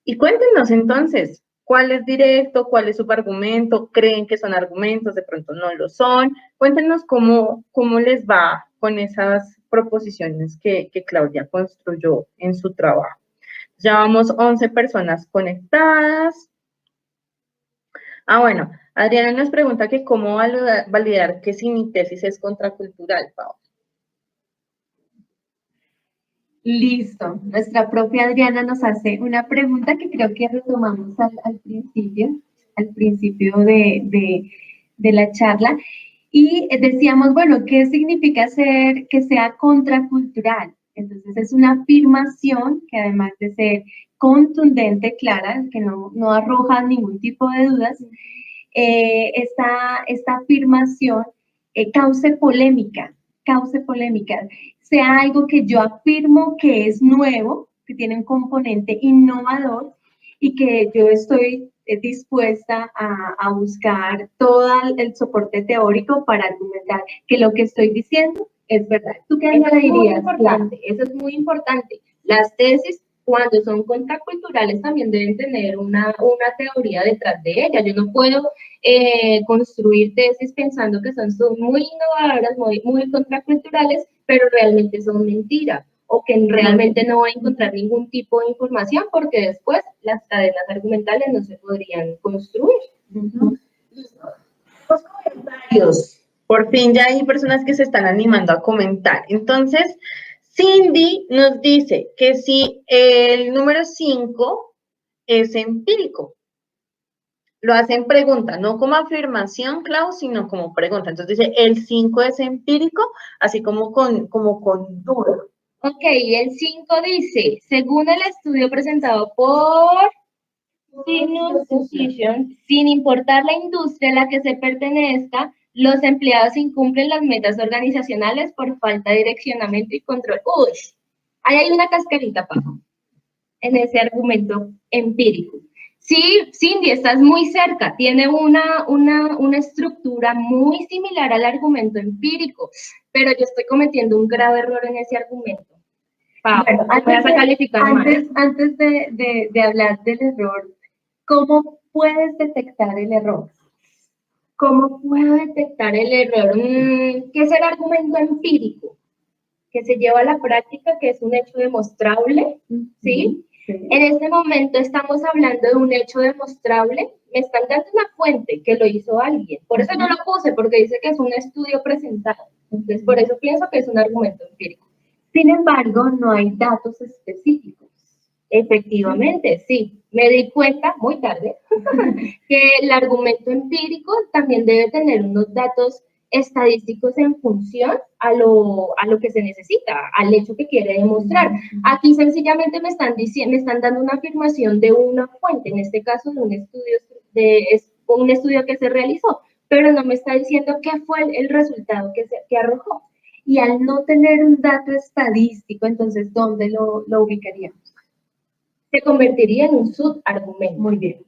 Speaker 1: Y cuéntenos entonces, ¿cuál es directo? ¿Cuál es su argumento? ¿Creen que son argumentos? De pronto no lo son. Cuéntenos cómo les va con esas proposiciones que Claudia construyó en su trabajo. Ya vamos 11 personas conectadas. Bueno, Adriana nos pregunta que cómo validar que si mi tesis es contracultural, Pau.
Speaker 2: Listo. Nuestra propia Adriana nos hace una pregunta que creo que retomamos al principio de la charla. Y decíamos, bueno, ¿qué significa que sea contracultural? Entonces, es una afirmación que además de ser contundente, clara, que no arroja ningún tipo de dudas, esta afirmación cause polémica, sea algo que yo afirmo que es nuevo, que tiene un componente innovador y que yo estoy dispuesta a buscar todo el soporte teórico para argumentar que lo que estoy diciendo es verdad. ¿Tú qué le dirías?
Speaker 3: Eso es muy importante. Las tesis, cuando son contraculturales, también deben tener una teoría detrás de ellas. Yo no puedo construir tesis pensando que son muy innovadoras, muy contraculturales, pero realmente son mentiras, o que realmente no voy a encontrar ningún tipo de información, porque después las cadenas argumentales no se podrían construir.
Speaker 1: Los comentarios. Por fin ya hay personas que se están animando a comentar. Entonces, Cindy nos dice que si el número 5 es empírico. Lo hacen pregunta, no como afirmación, Clau, sino como pregunta. Entonces dice, el 5 es empírico, así como con duda.
Speaker 3: Ok, el 5 dice, según el estudio presentado por Sinus Position, sin importar la industria a la que se pertenezca, los empleados incumplen las metas organizacionales por falta de direccionamiento y control. Uy, ahí hay una cascarita, Paco, en ese argumento empírico. Sí, Cindy, estás muy cerca, tiene una estructura muy similar al argumento empírico, pero yo estoy cometiendo un grave error en ese argumento.
Speaker 2: Bueno, antes de hablar del error, ¿cómo puedes detectar el error?
Speaker 3: ¿Cómo puedo detectar el error? ¿Qué es el argumento empírico? Que se lleva a la práctica, que es un hecho demostrable, ¿sí? En este momento estamos hablando de un hecho demostrable. Me están dando una fuente que lo hizo alguien. Por eso no lo puse, porque dice que es un estudio presentado. Entonces, por eso pienso que es un argumento empírico.
Speaker 2: Sin embargo, no hay datos específicos.
Speaker 3: Efectivamente, sí. Me di cuenta muy tarde que el argumento empírico también debe tener unos datos estadísticos en función a lo que se necesita, al hecho que quiere demostrar. Aquí sencillamente me están dando una afirmación de una fuente, en este caso de un estudio que se realizó, pero no me está diciendo qué fue el resultado que arrojó.
Speaker 2: Y al no tener un dato estadístico, entonces, ¿dónde lo ubicaríamos?
Speaker 3: Se convertiría en un subargumento.
Speaker 2: Muy bien.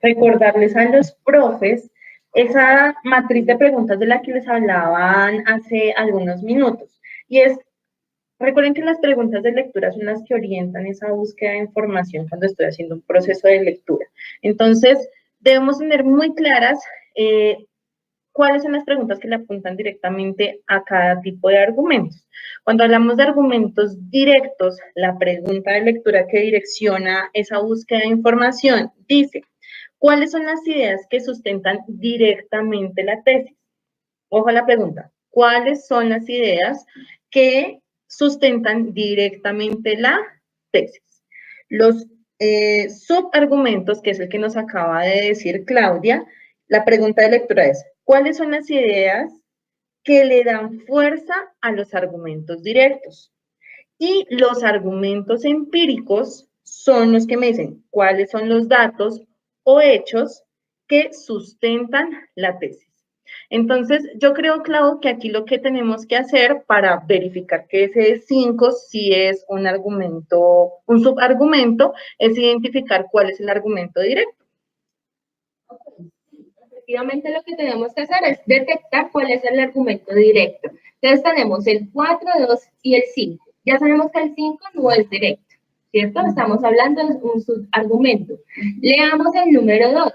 Speaker 1: Recordarles a los profes esa matriz de preguntas de la que les hablaban hace algunos minutos. Y es, recuerden que las preguntas de lectura son las que orientan esa búsqueda de información cuando estoy haciendo un proceso de lectura. Entonces, debemos tener muy claras ¿cuáles son las preguntas que le apuntan directamente a cada tipo de argumentos? Cuando hablamos de argumentos directos, la pregunta de lectura que direcciona esa búsqueda de información dice, ¿cuáles son las ideas que sustentan directamente la tesis? Ojo a la pregunta, ¿cuáles son las ideas que sustentan directamente la tesis? Los subargumentos, que es el que nos acaba de decir Claudia, la pregunta de lectura es, ¿cuáles son las ideas que le dan fuerza a los argumentos directos? Y los argumentos empíricos son los que me dicen cuáles son los datos o hechos que sustentan la tesis. Entonces, yo creo, Clau, que aquí lo que tenemos que hacer para verificar que ese 5 sí es un argumento, un subargumento, es identificar cuál es el argumento directo.
Speaker 3: Efectivamente, lo que tenemos que hacer es detectar cuál es el argumento directo. Entonces, tenemos el 4, 2 y el 5. Ya sabemos que el 5 no es directo, ¿cierto? Estamos hablando de un subargumento. Leamos el número 2.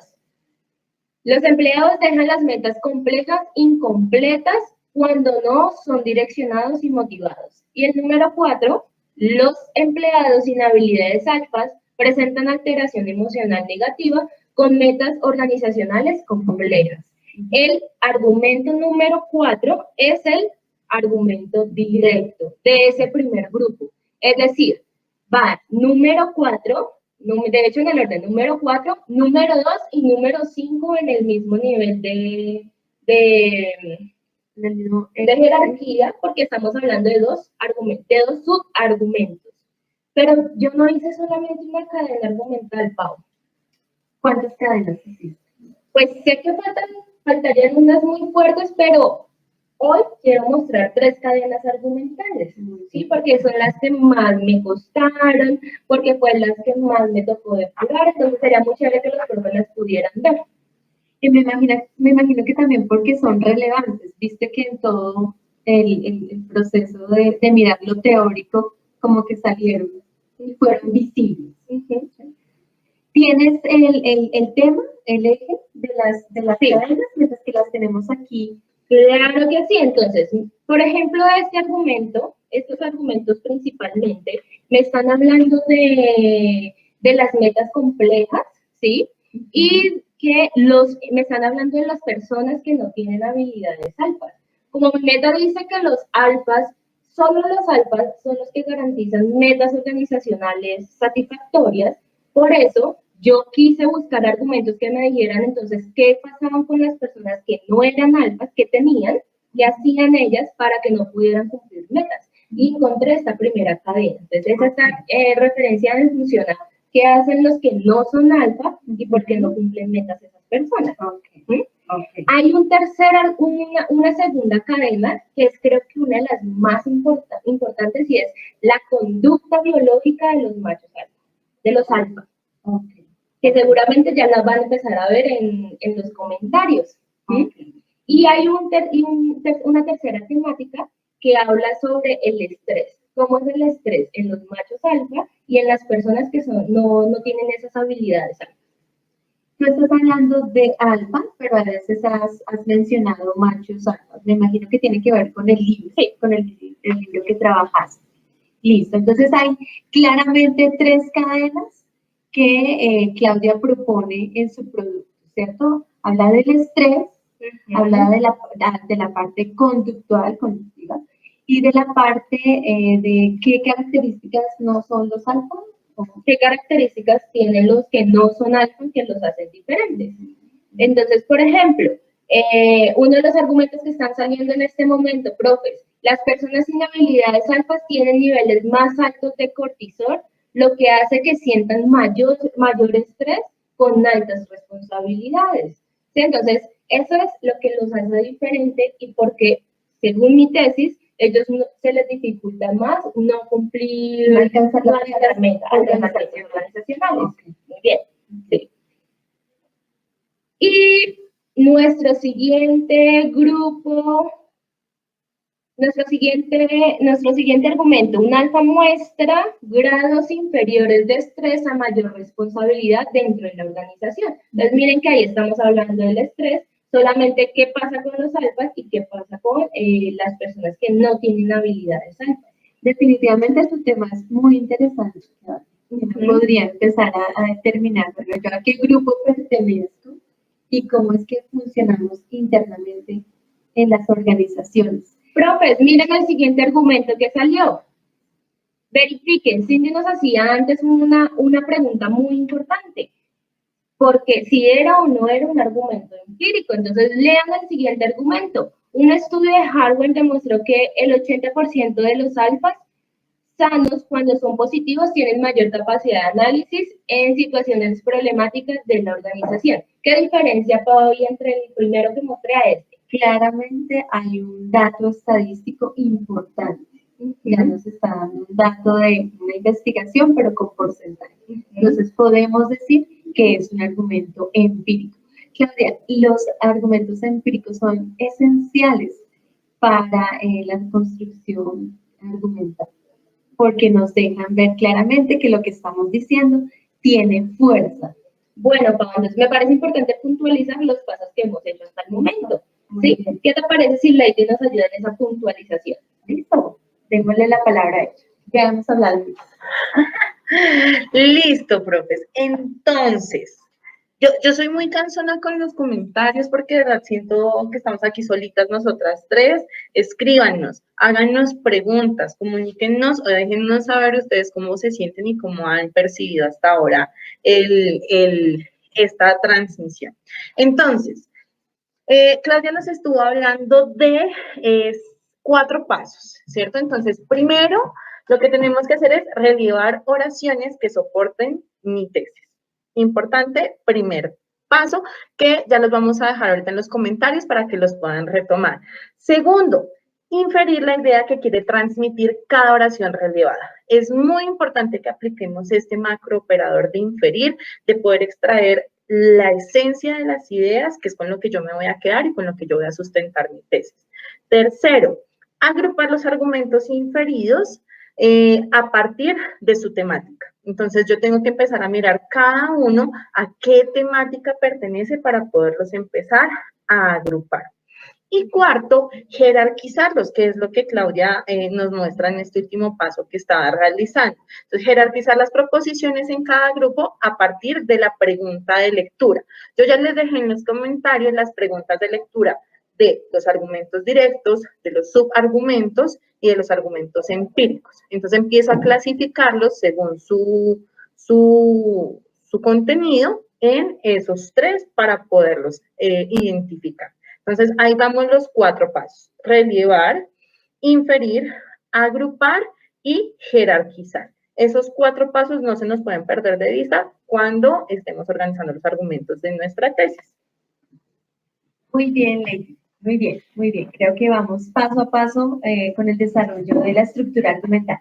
Speaker 3: Los empleados dejan las metas complejas incompletas cuando no son direccionados y motivados. Y el número 4, los empleados sin habilidades alfas presentan alteración emocional negativa con metas organizacionales complejas. El argumento número 4 es el argumento directo de ese primer grupo. Es decir, va número 4, de hecho en el orden número 4, número 2 y número 5 en el mismo nivel de jerarquía, porque estamos hablando de dos subargumentos. Pero yo no hice solamente una cadena argumental, Pau.
Speaker 2: ¿Cuántas cadenas hiciste?
Speaker 3: Pues sé que faltarían unas muy fuertes, pero hoy quiero mostrar 3 cadenas argumentales, ¿sí? Porque son las que más me costaron, porque fue las que más me tocó depurar, entonces sería muy chévere que los profes las pudieran ver.
Speaker 2: Y me imagino que también porque son relevantes, viste que en todo el proceso de mirar lo teórico, como que salieron y fueron visibles. ¿Tienes el tema, el eje de las cadenas, mientras que las tenemos aquí?
Speaker 3: Claro que sí. Entonces, por ejemplo, estos argumentos principalmente me están hablando de las metas complejas, ¿sí? Y que me están hablando de las personas que no tienen habilidades alfas. Como mi meta dice que solo los alfas son los que garantizan metas organizacionales satisfactorias, por eso yo quise buscar argumentos que me dijeran entonces qué pasaban con las personas que no eran alfas, qué tenían, qué hacían ellas para que no pudieran cumplir metas. Y encontré esta primera cadena. Entonces, esta referencia me funciona. ¿Qué hacen los que no son alfa y por qué no cumplen metas esas personas?
Speaker 2: Okay.
Speaker 3: Hay una segunda cadena que es creo que una de las más importantes y es la conducta biológica de los machos alfa, de los alfa. Que seguramente ya las van a empezar a ver en los comentarios. Y hay una tercera temática que habla sobre el estrés. ¿Cómo es el estrés en los machos alfa y en las personas que no tienen esas habilidades alfa?
Speaker 2: Tú estás hablando de alfa, pero a veces has mencionado machos alfa. Me imagino que tiene que ver con el libro, con el libro que trabajaste. Listo, entonces hay claramente 3 cadenas que Claudia propone en su producto, ¿cierto? Habla del estrés, habla de la parte conductual, conductiva, y de la parte de qué características no son los alfa.
Speaker 3: ¿Qué características tienen los que no son alfa que los hacen diferentes? Entonces, por ejemplo, uno de los argumentos que están saliendo en este momento, profes, las personas sin habilidades alfas tienen niveles más altos de cortisol, lo que hace que sientan mayor estrés con altas responsabilidades. ¿Sí? Entonces, eso es lo que los hace diferente y porque, según mi tesis, ellos se les dificulta más no cumplir
Speaker 2: alcanzar las
Speaker 3: metas organizacionales.
Speaker 2: Okay.
Speaker 3: Muy bien. Sí. Y nuestro siguiente argumento, un alfa muestra grados inferiores de estrés a mayor responsabilidad dentro de la organización. Entonces, miren que ahí estamos hablando del estrés, solamente qué pasa con los alfas y qué pasa con las personas que no tienen habilidades alfas.
Speaker 2: Definitivamente tu tema es muy interesante. Claro. Uno podría empezar a determinar, bueno, yo a qué grupo pertenezco y cómo es que funcionamos internamente en las organizaciones.
Speaker 3: Profes, miren el siguiente argumento que salió. Verifiquen, Cindy nos hacía antes una pregunta muy importante, porque si era o no era un argumento empírico. Entonces, lean el siguiente argumento. Un estudio de Harvard demostró que el 80% de los alfas sanos, cuando son positivos, tienen mayor capacidad de análisis en situaciones problemáticas de la organización. ¿Qué diferencia, Pau, entre el primero que mostré a este?
Speaker 2: Claramente hay un dato estadístico importante. Ya nos está dando un dato de una investigación, pero con porcentaje. Entonces podemos decir que es un argumento empírico. Claudia, los argumentos empíricos son esenciales para la construcción argumental, porque nos dejan ver claramente que lo que estamos diciendo tiene fuerza.
Speaker 3: Bueno, Pau, entonces me parece importante puntualizar los pasos que hemos hecho hasta el momento. ¿Sí? ¿Qué te parece si Lady nos ayuda en esa puntualización?
Speaker 2: Listo, démosle la palabra a ella. Ya hemos hablado.
Speaker 1: Listo, profes. Entonces, yo soy muy cansona con los comentarios porque de verdad siento que estamos aquí solitas nosotras tres. Escríbanos, háganos preguntas, comuníquennos o déjennos saber ustedes cómo se sienten y cómo han percibido hasta ahora esta transmisión. Entonces, Claudia nos estuvo hablando de 4 pasos, ¿cierto? Entonces, primero, lo que tenemos que hacer es relevar oraciones que soporten mi tesis. Importante, primer paso, que ya los vamos a dejar ahorita en los comentarios para que los puedan retomar. Segundo, inferir la idea que quiere transmitir cada oración relevada. Es muy importante que apliquemos este macrooperador de inferir, de poder extraer la esencia de las ideas, que es con lo que yo me voy a quedar y con lo que yo voy a sustentar mi tesis. Tercero, agrupar los argumentos inferidos a partir de su temática. Entonces, yo tengo que empezar a mirar cada uno a qué temática pertenece para poderlos empezar a agrupar. Y cuarto, jerarquizarlos, que es lo que Claudia nos muestra en este último paso que estaba realizando. Entonces, jerarquizar las proposiciones en cada grupo a partir de la pregunta de lectura. Yo ya les dejé en los comentarios las preguntas de lectura de los argumentos directos, de los subargumentos y de los argumentos empíricos. Entonces, empiezo a clasificarlos según su contenido en esos 3 para poderlos identificar. Entonces, ahí vamos los 4 pasos. Relevar, inferir, agrupar y jerarquizar. Esos 4 pasos no se nos pueden perder de vista cuando estemos organizando los argumentos de nuestra tesis.
Speaker 2: Muy bien, Lady. Muy bien, muy bien. Creo que vamos paso a paso con el desarrollo de la estructura argumental.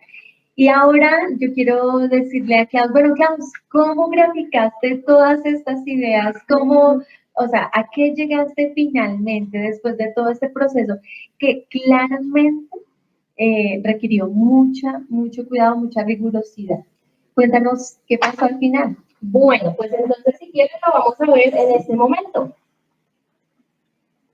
Speaker 2: Y ahora yo quiero decirle a Klaus, bueno, Klaus, ¿cómo graficaste todas estas ideas? ¿Cómo, o sea, a qué llegaste finalmente después de todo este proceso que claramente requirió mucho cuidado, mucha rigurosidad? Cuéntanos qué pasó al final.
Speaker 3: Bueno, pues entonces si quieren lo vamos a ver en este momento.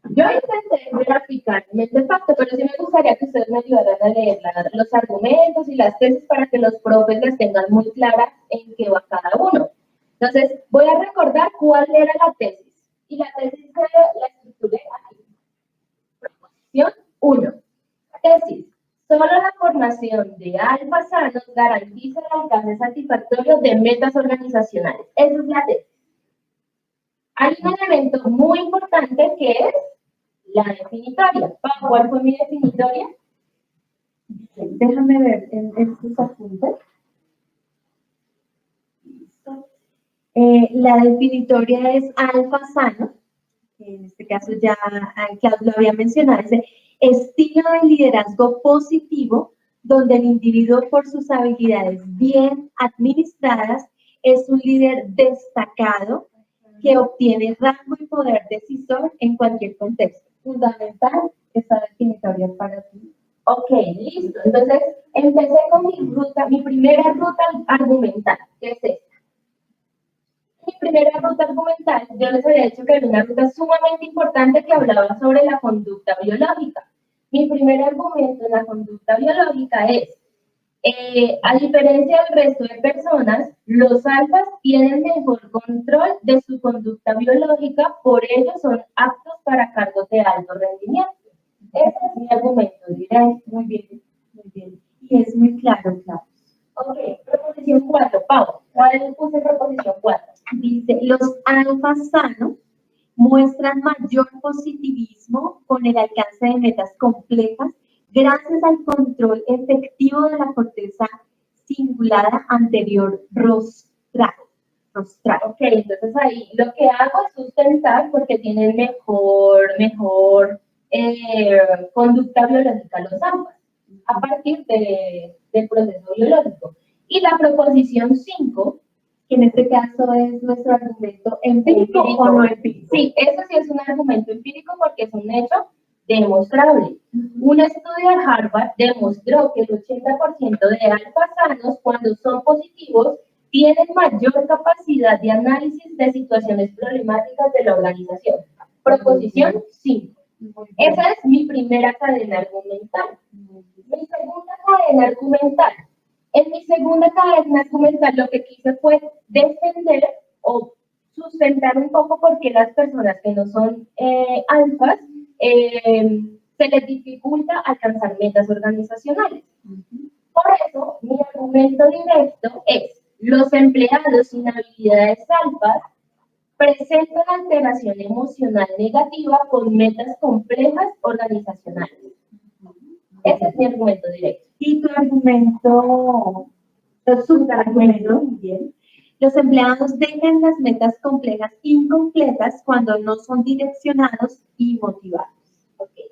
Speaker 3: Yo intenté graficar este facto, pero sí me gustaría que ustedes me ayudaran a leer los argumentos y las tesis para que los profes las tengan muy claras en qué va cada uno. Entonces, voy a recordar cuál era la tesis. Y la tesis la estructuré aquí. Proposición 1. Tesis. Solo la formación de alfa sanos garantiza el alcance satisfactorio de metas organizacionales. Esa es la tesis. Hay un elemento muy importante que es la definitoria. ¿Cuál fue mi definitoria?
Speaker 2: Déjame ver en estos apuntes. La definitoria es alfa sano, que en este caso ya Claudio lo había mencionado, es estilo de liderazgo positivo, donde el individuo por sus habilidades bien administradas es un líder destacado que obtiene rango y poder decisor en cualquier contexto. Fundamental esta definitoria para ti.
Speaker 3: Ok, listo. Entonces, empecé con mi primera ruta argumental, que es esta. mi primera ruta argumental, yo les había dicho que era una ruta sumamente importante que hablaba sobre la conducta biológica. Mi primer argumento en la conducta biológica es, a diferencia del resto de personas, los alfas tienen mejor control de su conducta biológica, por ello son aptos para cargos de alto rendimiento. Ese es mi argumento directo.
Speaker 2: Muy bien, muy bien. Y es muy claro, claro.
Speaker 3: Ok, proposición 4, Pau. ¿Cuál puse en proposición 4?
Speaker 2: Dice, los alfas sanos muestran mayor positivismo con el alcance de metas complejas gracias al control efectivo de la corteza cingulada anterior rostral.
Speaker 3: Ok, entonces ahí lo que hago es sustentar porque tienen mejor conducta biológica los alfas a partir del proceso biológico. Y la proposición 5,
Speaker 2: Que en este caso es nuestro argumento empírico o no empírico.
Speaker 3: sí, eso sí es un argumento empírico porque es un hecho demostrable. Un estudio de Harvard demostró que el 80% de alfas sanos, cuando son positivos, tienen mayor capacidad de análisis de situaciones problemáticas de la organización. Proposición 5. Esa es mi primera cadena argumental. Mi segunda cadena argumental. En mi segunda cadena argumental lo que quise fue defender o sustentar un poco por qué las personas que no son alfas se les dificulta alcanzar metas organizacionales. Por eso, mi argumento directo es, los empleados sin habilidades alfas presentan alteración emocional negativa con metas complejas organizacionales. Ese es mi argumento directo.
Speaker 2: Y tu argumento, tu subargumento, bien. Los empleados dejan las metas complejas incompletas cuando no son direccionados y motivados.
Speaker 3: Okay.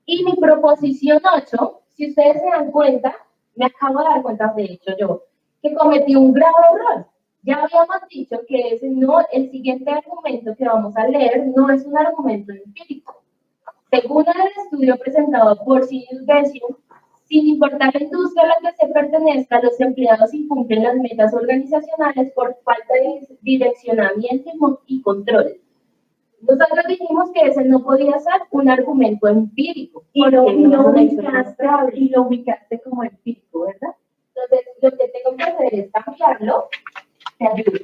Speaker 3: Y mi proposición 8, si ustedes se dan cuenta, me acabo de dar cuenta, de hecho yo, que cometí un grave error. Ya habíamos dicho que el siguiente argumento que vamos a leer no es un argumento empírico. Según el estudio presentado por Sirius Bessium, sin importar la industria a la que se pertenezca, los empleados incumplen las metas organizacionales por falta de direccionamiento y control. Nosotros dijimos que ese no podía ser un argumento empírico.
Speaker 2: Y lo ubicaste como empírico, ¿verdad?
Speaker 3: Entonces, lo que tengo que hacer es cambiarlo, te ayudo,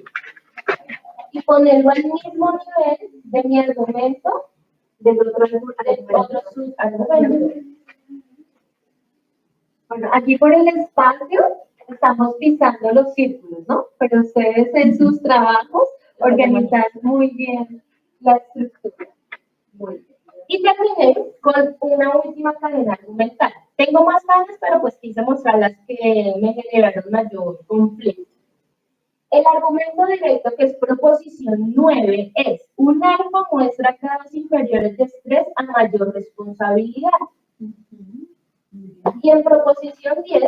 Speaker 3: y ponerlo al mismo nivel de mi argumento del otro subargumento.
Speaker 2: Bueno, aquí por el espacio estamos pisando los círculos, ¿no? Pero ustedes en sus trabajos organizan muy bien la estructura.
Speaker 3: Muy bien. Y terminé con una última cadena argumental. Tengo más cadenas, pero pues quise mostrar las que me generaron mayor conflicto. El argumento directo, que es proposición 9, es: un alfa muestra grados inferiores de estrés a mayor responsabilidad. Y en proposición 10,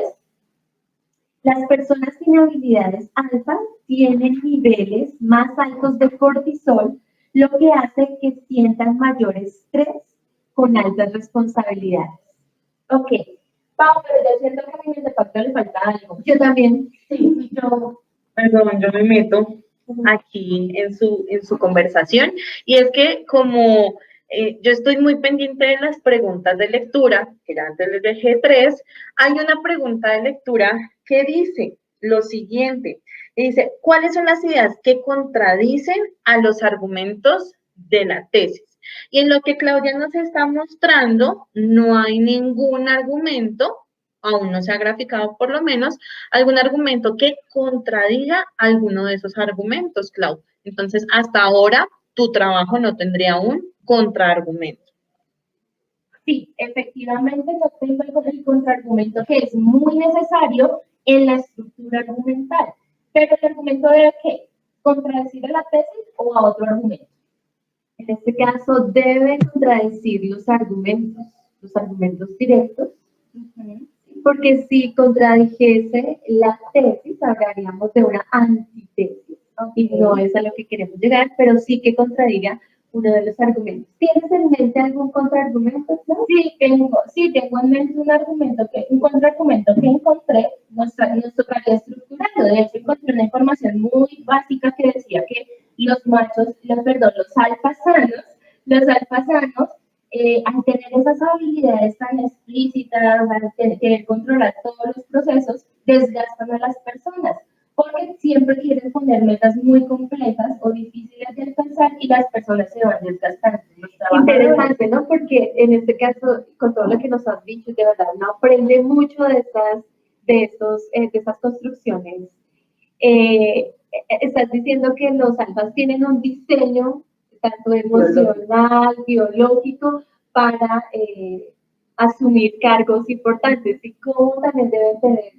Speaker 2: las personas sin habilidades alfa tienen niveles más altos de cortisol, lo que hace que sientan mayor estrés con altas responsabilidades.
Speaker 3: Ok, Pau, pero yo siento que a mi mente le falta algo.
Speaker 2: Yo también.
Speaker 3: Sí,
Speaker 1: Perdón, yo me meto aquí en su conversación, y es que como yo estoy muy pendiente de las preguntas de lectura, que ya antes les dejé 3, hay una pregunta de lectura que dice lo siguiente, dice, ¿cuáles son las ideas que contradicen a los argumentos de la tesis? Y en lo que Claudia nos está mostrando, no hay ningún argumento, aún no se ha graficado por lo menos, algún argumento que contradiga alguno de esos argumentos, Clau. Entonces, hasta ahora, tu trabajo no tendría un contraargumento.
Speaker 3: Sí, efectivamente no tengo el contraargumento que es muy necesario en la estructura argumental. Pero el argumento debe ¿qué? ¿Contradecir a la tesis o a otro argumento?
Speaker 2: En este caso, debe contradecir los argumentos directos, porque si contradijese la tesis, hablaríamos de una antitesis, y no es a lo que queremos llegar, pero sí que contradiga uno de los argumentos. ¿Tienes en mente algún contraargumento, Clau?
Speaker 3: Sí, tengo en mente un contraargumento que encontré, nos tocaría estructurar. claro, de hecho encontré una información muy básica que decía que los alfa sanos, al tener esas habilidades tan explícitas, al querer controlar todos los procesos, desgastan a las personas, porque siempre quieren poner metas muy complejas o difíciles de alcanzar y las personas se van desgastando.
Speaker 2: Interesante, ¿no? Porque en este caso, con todo lo que nos has dicho, de verdad, uno aprende mucho de estas construcciones. Estás diciendo que los alfas tienen un diseño tanto emocional, biológico, para asumir cargos importantes y cómo también deben tener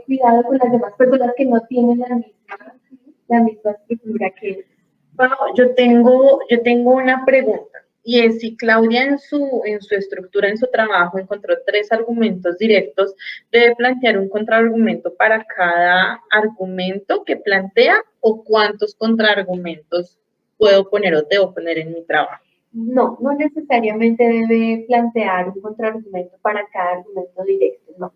Speaker 2: cuidado con las demás personas que no tienen la misma estructura que ellos.
Speaker 1: Pau, yo tengo una pregunta, y es si Claudia en su estructura, en su trabajo, encontró 3 argumentos directos, debe plantear un contraargumento para cada argumento que plantea, o cuántos contraargumentos puedo poner o debo poner en mi trabajo.
Speaker 2: No, no necesariamente debe plantear un contraargumento para cada argumento directo, no.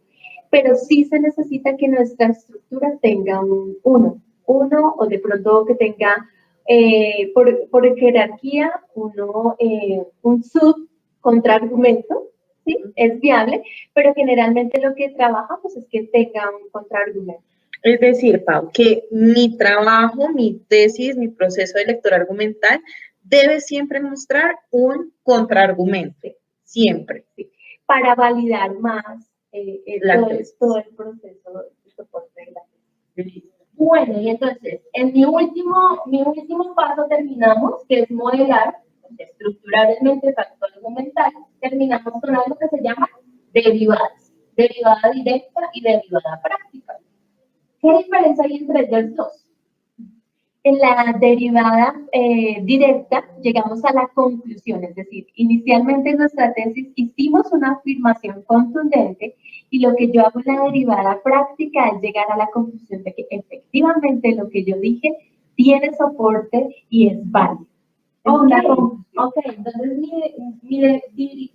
Speaker 2: Pero sí se necesita que nuestra estructura tenga uno o de pronto que tenga por jerarquía un subcontraargumento, ¿sí? Es viable, pero generalmente lo que trabajamos es que tenga un contraargumento.
Speaker 1: Es decir, Pau, que mi trabajo, mi tesis, mi proceso de lectura argumental debe siempre mostrar un contraargumento, siempre.
Speaker 2: Sí, para validar más todo el proceso de soporte de la tesis.
Speaker 3: Bueno, y entonces, en mi último paso terminamos, que es modelar, estructurar el mente facto argumental, terminamos con algo que se llama derivadas, derivada directa y derivada práctica. ¿Qué diferencia hay entre ellas dos?
Speaker 2: En la derivada directa llegamos a la conclusión, es decir, inicialmente en nuestra tesis hicimos una afirmación contundente y lo que yo hago en la derivada práctica es llegar a la conclusión de que efectivamente lo que yo dije tiene soporte y es válido.
Speaker 3: Ok, entonces mi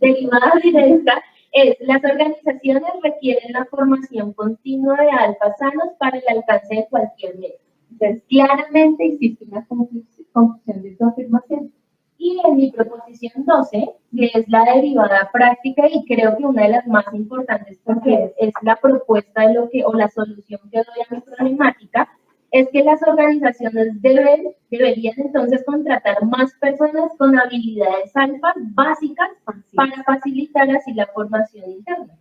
Speaker 3: derivada directa es: las organizaciones requieren la formación continua de alfa sanos para el alcance de cualquier meta.
Speaker 2: Entonces, claramente hiciste una conclusión de tu afirmación.
Speaker 3: Y en mi proposición 12, que es la derivada práctica, y creo que una de las más importantes porque es la propuesta de o la solución que doy a mi problemática, es que las organizaciones deberían entonces contratar más personas con habilidades alfa básicas para facilitar así la formación interna.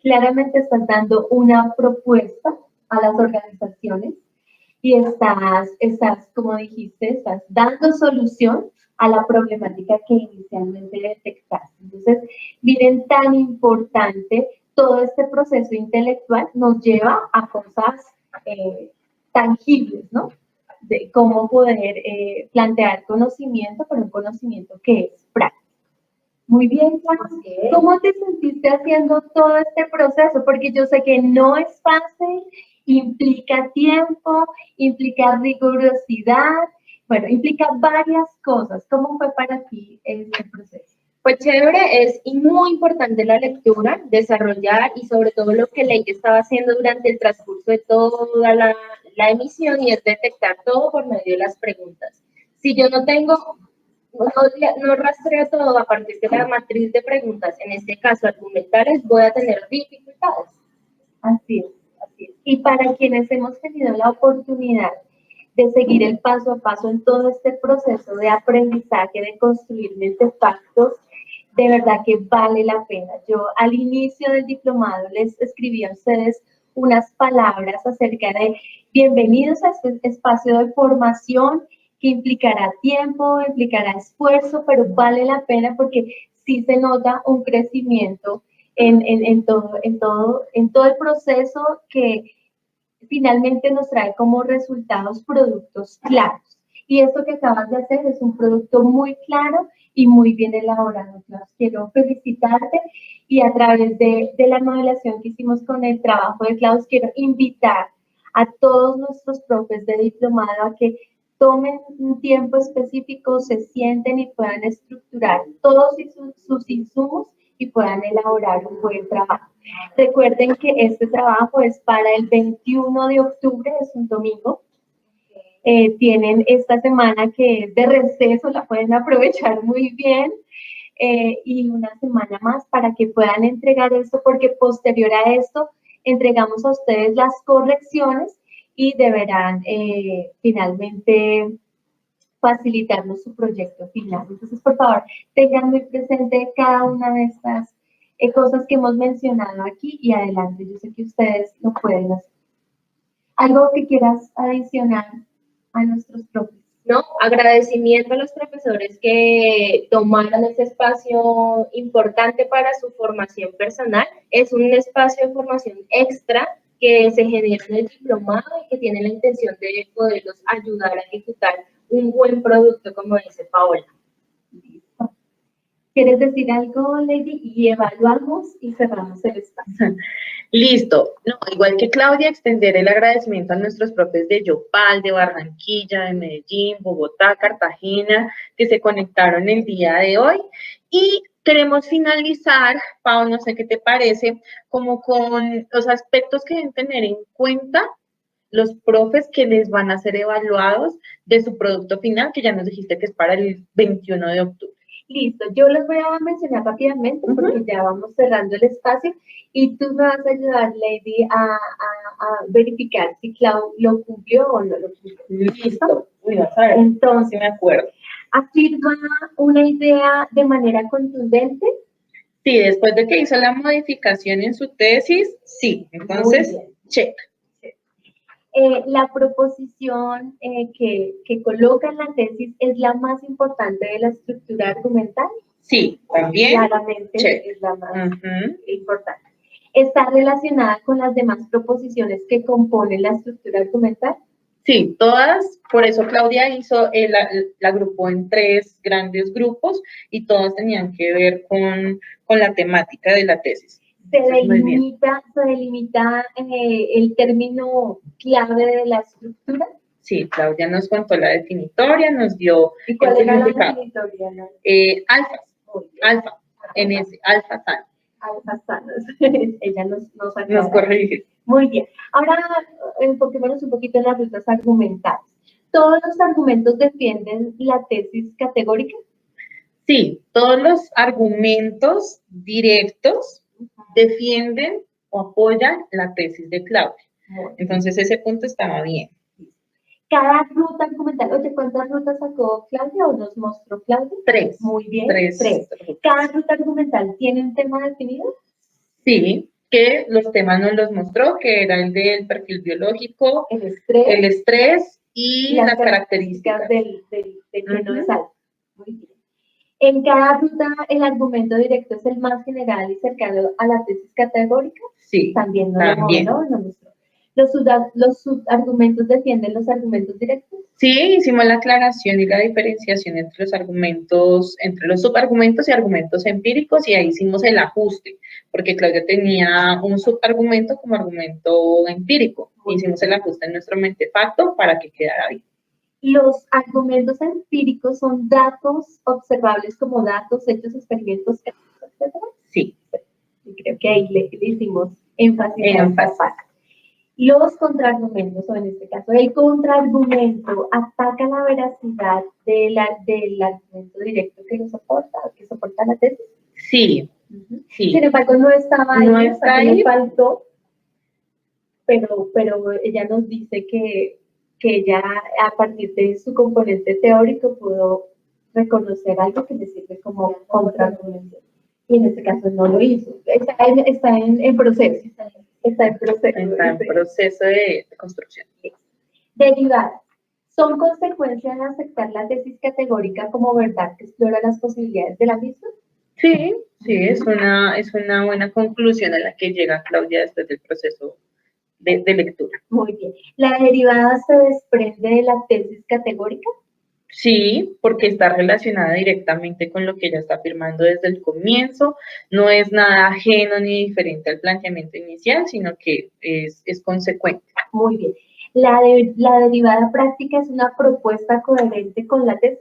Speaker 2: Claramente estás dando una propuesta a las organizaciones y estás, como dijiste, estás dando solución a la problemática que inicialmente detectaste. Entonces, miren, tan importante, todo este proceso intelectual nos lleva a cosas tangibles, ¿no? De cómo poder plantear conocimiento, pero un conocimiento que es práctico. Muy bien, Clara. ¿Cómo te sentiste haciendo todo este proceso? Porque yo sé que no es fácil, implica tiempo, implica rigurosidad, bueno, implica varias cosas. ¿Cómo fue para ti este proceso?
Speaker 3: Pues chévere, es muy importante la lectura, desarrollar y sobre todo lo que Ley estaba haciendo durante el transcurso de toda la emisión, y es detectar todo por medio de las preguntas. Si yo no rastreo todo a partir de la matriz de preguntas, en este caso argumentales, voy a tener dificultades.
Speaker 2: Así es. Y para quienes hemos tenido la oportunidad de seguir el paso a paso en todo este proceso de aprendizaje, de construir mentefactos, de verdad que vale la pena. Yo al inicio del diplomado les escribí a ustedes unas palabras acerca de bienvenidos a este espacio de formación que implicará tiempo, implicará esfuerzo, pero vale la pena porque sí se nota un crecimiento en todo el proceso que finalmente nos trae como resultados productos claros. Y esto que acabas de hacer es un producto muy claro y muy bien elaborado. Klaus, quiero felicitarte y a través de la modelación que hicimos con el trabajo de Klaus, quiero invitar a todos nuestros profes de diplomado a que tomen un tiempo específico, se sienten y puedan estructurar todos sus insumos y puedan elaborar un buen trabajo. Recuerden que este trabajo es para el 21 de octubre, es un domingo. Tienen esta semana que es de receso, la pueden aprovechar muy bien. Y una semana más para que puedan entregar esto, porque posterior a esto entregamos a ustedes las correcciones y deberán finalmente facilitarnos su proyecto final. Entonces, por favor, tengan muy presente cada una de estas cosas que hemos mencionado aquí y adelante. Yo sé que ustedes lo pueden hacer. ¿Algo que quieras adicionar a nuestros profes?
Speaker 3: No, agradecimiento a los profesores que tomaron este espacio importante para su formación personal. Es un espacio de formación extra que se genera en el diplomado y que tiene la intención de poderlos ayudar a ejecutar un buen producto, como dice Paola.
Speaker 2: Listo. ¿Quieres decir algo, Lady? Y evaluamos y cerramos el espacio.
Speaker 1: Listo. No, igual que Claudia, extender el agradecimiento a nuestros profes de Yopal, de Barranquilla, de Medellín, Bogotá, Cartagena, que se conectaron el día de hoy. Y queremos finalizar, Pau, no sé qué te parece, como con los aspectos que deben tener en cuenta los profes que les van a ser evaluados de su producto final, que ya nos dijiste que es para el 21 de octubre.
Speaker 2: Listo, yo les voy a mencionar rápidamente porque ya vamos cerrando el espacio y tú me vas a ayudar, Lady, a verificar si Clau lo cumplió o no lo cumplió.
Speaker 1: Listo. Uy, vas a ver.
Speaker 2: Entonces,
Speaker 1: me acuerdo.
Speaker 2: ¿afirma una idea de manera contundente?
Speaker 1: Sí, después de que hizo la modificación en su tesis, sí. Entonces, check.
Speaker 2: La proposición que coloca en la tesis es la más importante de la estructura argumental.
Speaker 1: Sí, también.
Speaker 2: Claramente
Speaker 1: check.
Speaker 2: Es la más importante. ¿Está relacionada con las demás proposiciones que componen la estructura argumental?
Speaker 1: Sí, todas, por eso Claudia hizo, la agrupó en 3 grandes grupos y todos tenían que ver con la temática de la tesis.
Speaker 2: Se delimita el término clave de la estructura.
Speaker 1: Sí, Claudia nos contó la definitoria, nos dio
Speaker 2: ¿Y cuál era la definitoria? ¿No?
Speaker 1: Alfa, en ese, alfa tal.
Speaker 2: Alfa tal, ella nos
Speaker 1: corrige.
Speaker 2: Muy bien. Ahora enfoquémonos un poquito en las rutas argumentales. ¿Todos los argumentos defienden la tesis categórica?
Speaker 1: Sí, todos los argumentos directos defienden o apoyan la tesis de Claudia. Entonces ese punto estaba bien.
Speaker 2: Cada ruta argumental, oye, ¿cuántas rutas sacó Claudia o nos mostró Claudia?
Speaker 1: 3.
Speaker 2: Muy bien,
Speaker 1: 3.
Speaker 2: ¿Cada ruta argumental tiene un tema definido?
Speaker 1: Sí, que los temas nos los mostró, que era el del perfil biológico, el estrés y las características
Speaker 2: del que no es alto. Muy bien. En cada ruta, el argumento directo es el más general y cercano a la tesis categórica.
Speaker 1: Sí,
Speaker 2: también nos lo mostró. ¿Los subargumentos defienden los argumentos directos?
Speaker 1: Sí, hicimos la aclaración y la diferenciación entre los argumentos, entre los subargumentos y argumentos empíricos, y ahí hicimos el ajuste, porque Claudia tenía un subargumento como argumento empírico. Hicimos el ajuste en nuestro mentefacto para que quedara bien.
Speaker 2: Los argumentos empíricos son datos observables como datos, hechos, experimentos, etc.
Speaker 1: Sí.
Speaker 2: Y creo que ahí le hicimos énfasis en esta parte. Los contraargumentos, o en este caso, el contraargumento ataca la veracidad del argumento directo que soporta la tesis.
Speaker 1: Sí, sí.
Speaker 2: Sin embargo, no estaba ahí,
Speaker 1: no está ahí.
Speaker 2: Me faltó, pero ella nos dice que ella, a partir de su componente teórico, pudo reconocer algo que le sirve como contraargumento. Y en este caso no lo hizo. Está en proceso. Está en
Speaker 1: proceso de construcción.
Speaker 2: Derivadas. ¿Son consecuencia de aceptar la tesis categórica como verdad que explora las posibilidades de la misma?
Speaker 1: Sí, es una buena conclusión a la que llega Claudia después del proceso de lectura.
Speaker 2: Muy bien. ¿La derivada se desprende de la tesis categórica?
Speaker 1: Sí, porque está relacionada directamente con lo que ella está afirmando desde el comienzo. No es nada ajeno ni diferente al planteamiento inicial, sino que es consecuente.
Speaker 2: Muy bien. ¿La derivada práctica es una propuesta coherente con la tesis?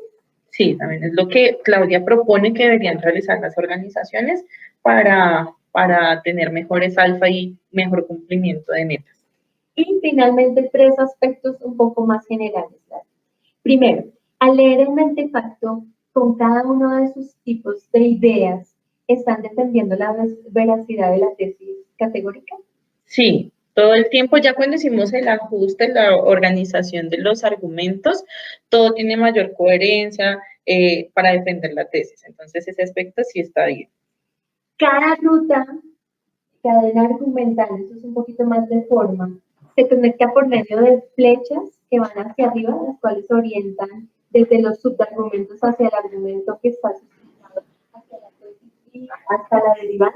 Speaker 1: Sí, también es lo que Claudia propone que deberían realizar las organizaciones para tener mejores alfa y mejor cumplimiento de metas.
Speaker 2: Y finalmente, 3 aspectos un poco más generales. Primero, al leer el Mentepacto, con cada uno de sus tipos de ideas, ¿están defendiendo la veracidad de la tesis categórica?
Speaker 1: Sí, todo el tiempo, ya cuando hicimos el ajuste, la organización de los argumentos, todo tiene mayor coherencia para defender la tesis. Entonces, ese aspecto sí está bien.
Speaker 2: Cada ruta, cadena argumental, eso es un poquito más de forma, se conecta por medio de flechas que van hacia arriba, las cuales orientan desde los subargumentos hacia el argumento que está sustentado hacia la tesis y hasta la derivada.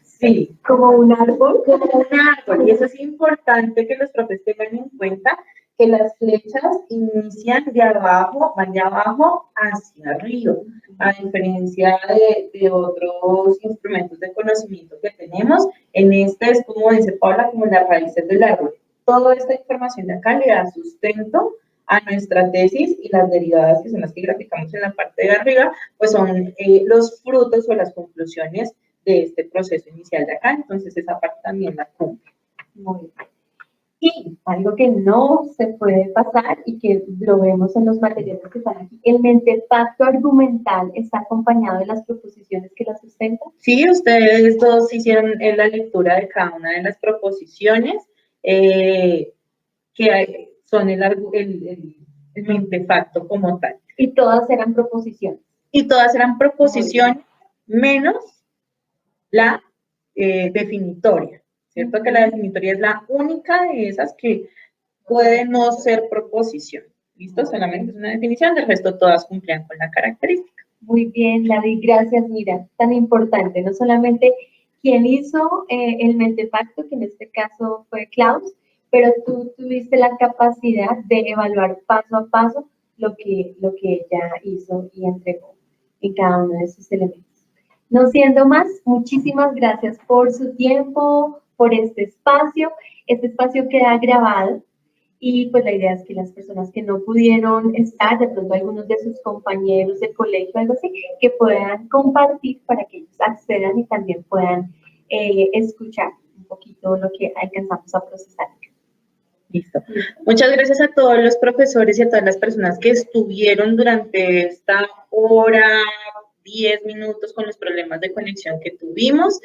Speaker 1: Sí,
Speaker 2: Como un árbol.
Speaker 1: como un árbol. Y eso es importante que los profes tengan en cuenta, que las flechas inician de abajo, van de abajo hacia arriba, a diferencia de otros instrumentos de conocimiento que tenemos. En este es, como dice Paula, como las raíces del árbol. Toda esta información de acá le da sustento a nuestra tesis, y las derivadas, que son las que graficamos en la parte de arriba, pues son los frutos o las conclusiones de este proceso inicial de acá. Entonces esa parte también la cumple.
Speaker 2: Muy bien. Y algo que no se puede pasar y que lo vemos en los materiales que están aquí, el Mentepacto argumental está acompañado de las proposiciones que la sustentan.
Speaker 1: Sí, ustedes dos hicieron la lectura de cada una de las proposiciones que son el Mentepacto como tal.
Speaker 2: Y todas eran proposiciones.
Speaker 1: Y todas eran proposiciones menos la definitoria, ¿cierto? Que la definitoria es la única de esas que puede no ser proposición. ¿Listo? Solamente es una definición, del resto todas cumplían con la característica.
Speaker 2: Muy bien, Ladi, gracias. Mira, tan importante, no solamente quien hizo el Mentepacto, que en este caso fue Klaus, pero tú tuviste la capacidad de evaluar paso a paso lo que ella hizo y entregó en cada uno de sus elementos. No siendo más, muchísimas gracias por su tiempo, por este espacio. Este espacio queda grabado y pues la idea es que las personas que no pudieron estar, de pronto algunos de sus compañeros del colegio, algo así, que puedan compartir para que ellos accedan y también puedan escuchar un poquito lo que alcanzamos a procesar.
Speaker 1: Listo. Muchas gracias a todos los profesores y a todas las personas que estuvieron durante esta hora, 10 minutos con los problemas de conexión que tuvimos.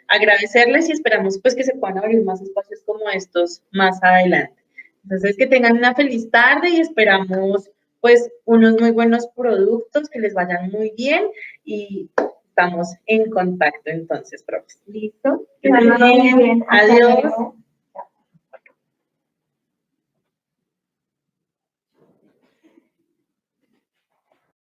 Speaker 1: Agradecerles y esperamos pues que se puedan abrir más espacios como estos más adelante. Entonces, que tengan una feliz tarde y esperamos pues unos muy buenos productos, que les vayan muy bien y estamos en contacto entonces, profes.
Speaker 2: ¿Listo?
Speaker 1: Que estén muy bien. Adiós.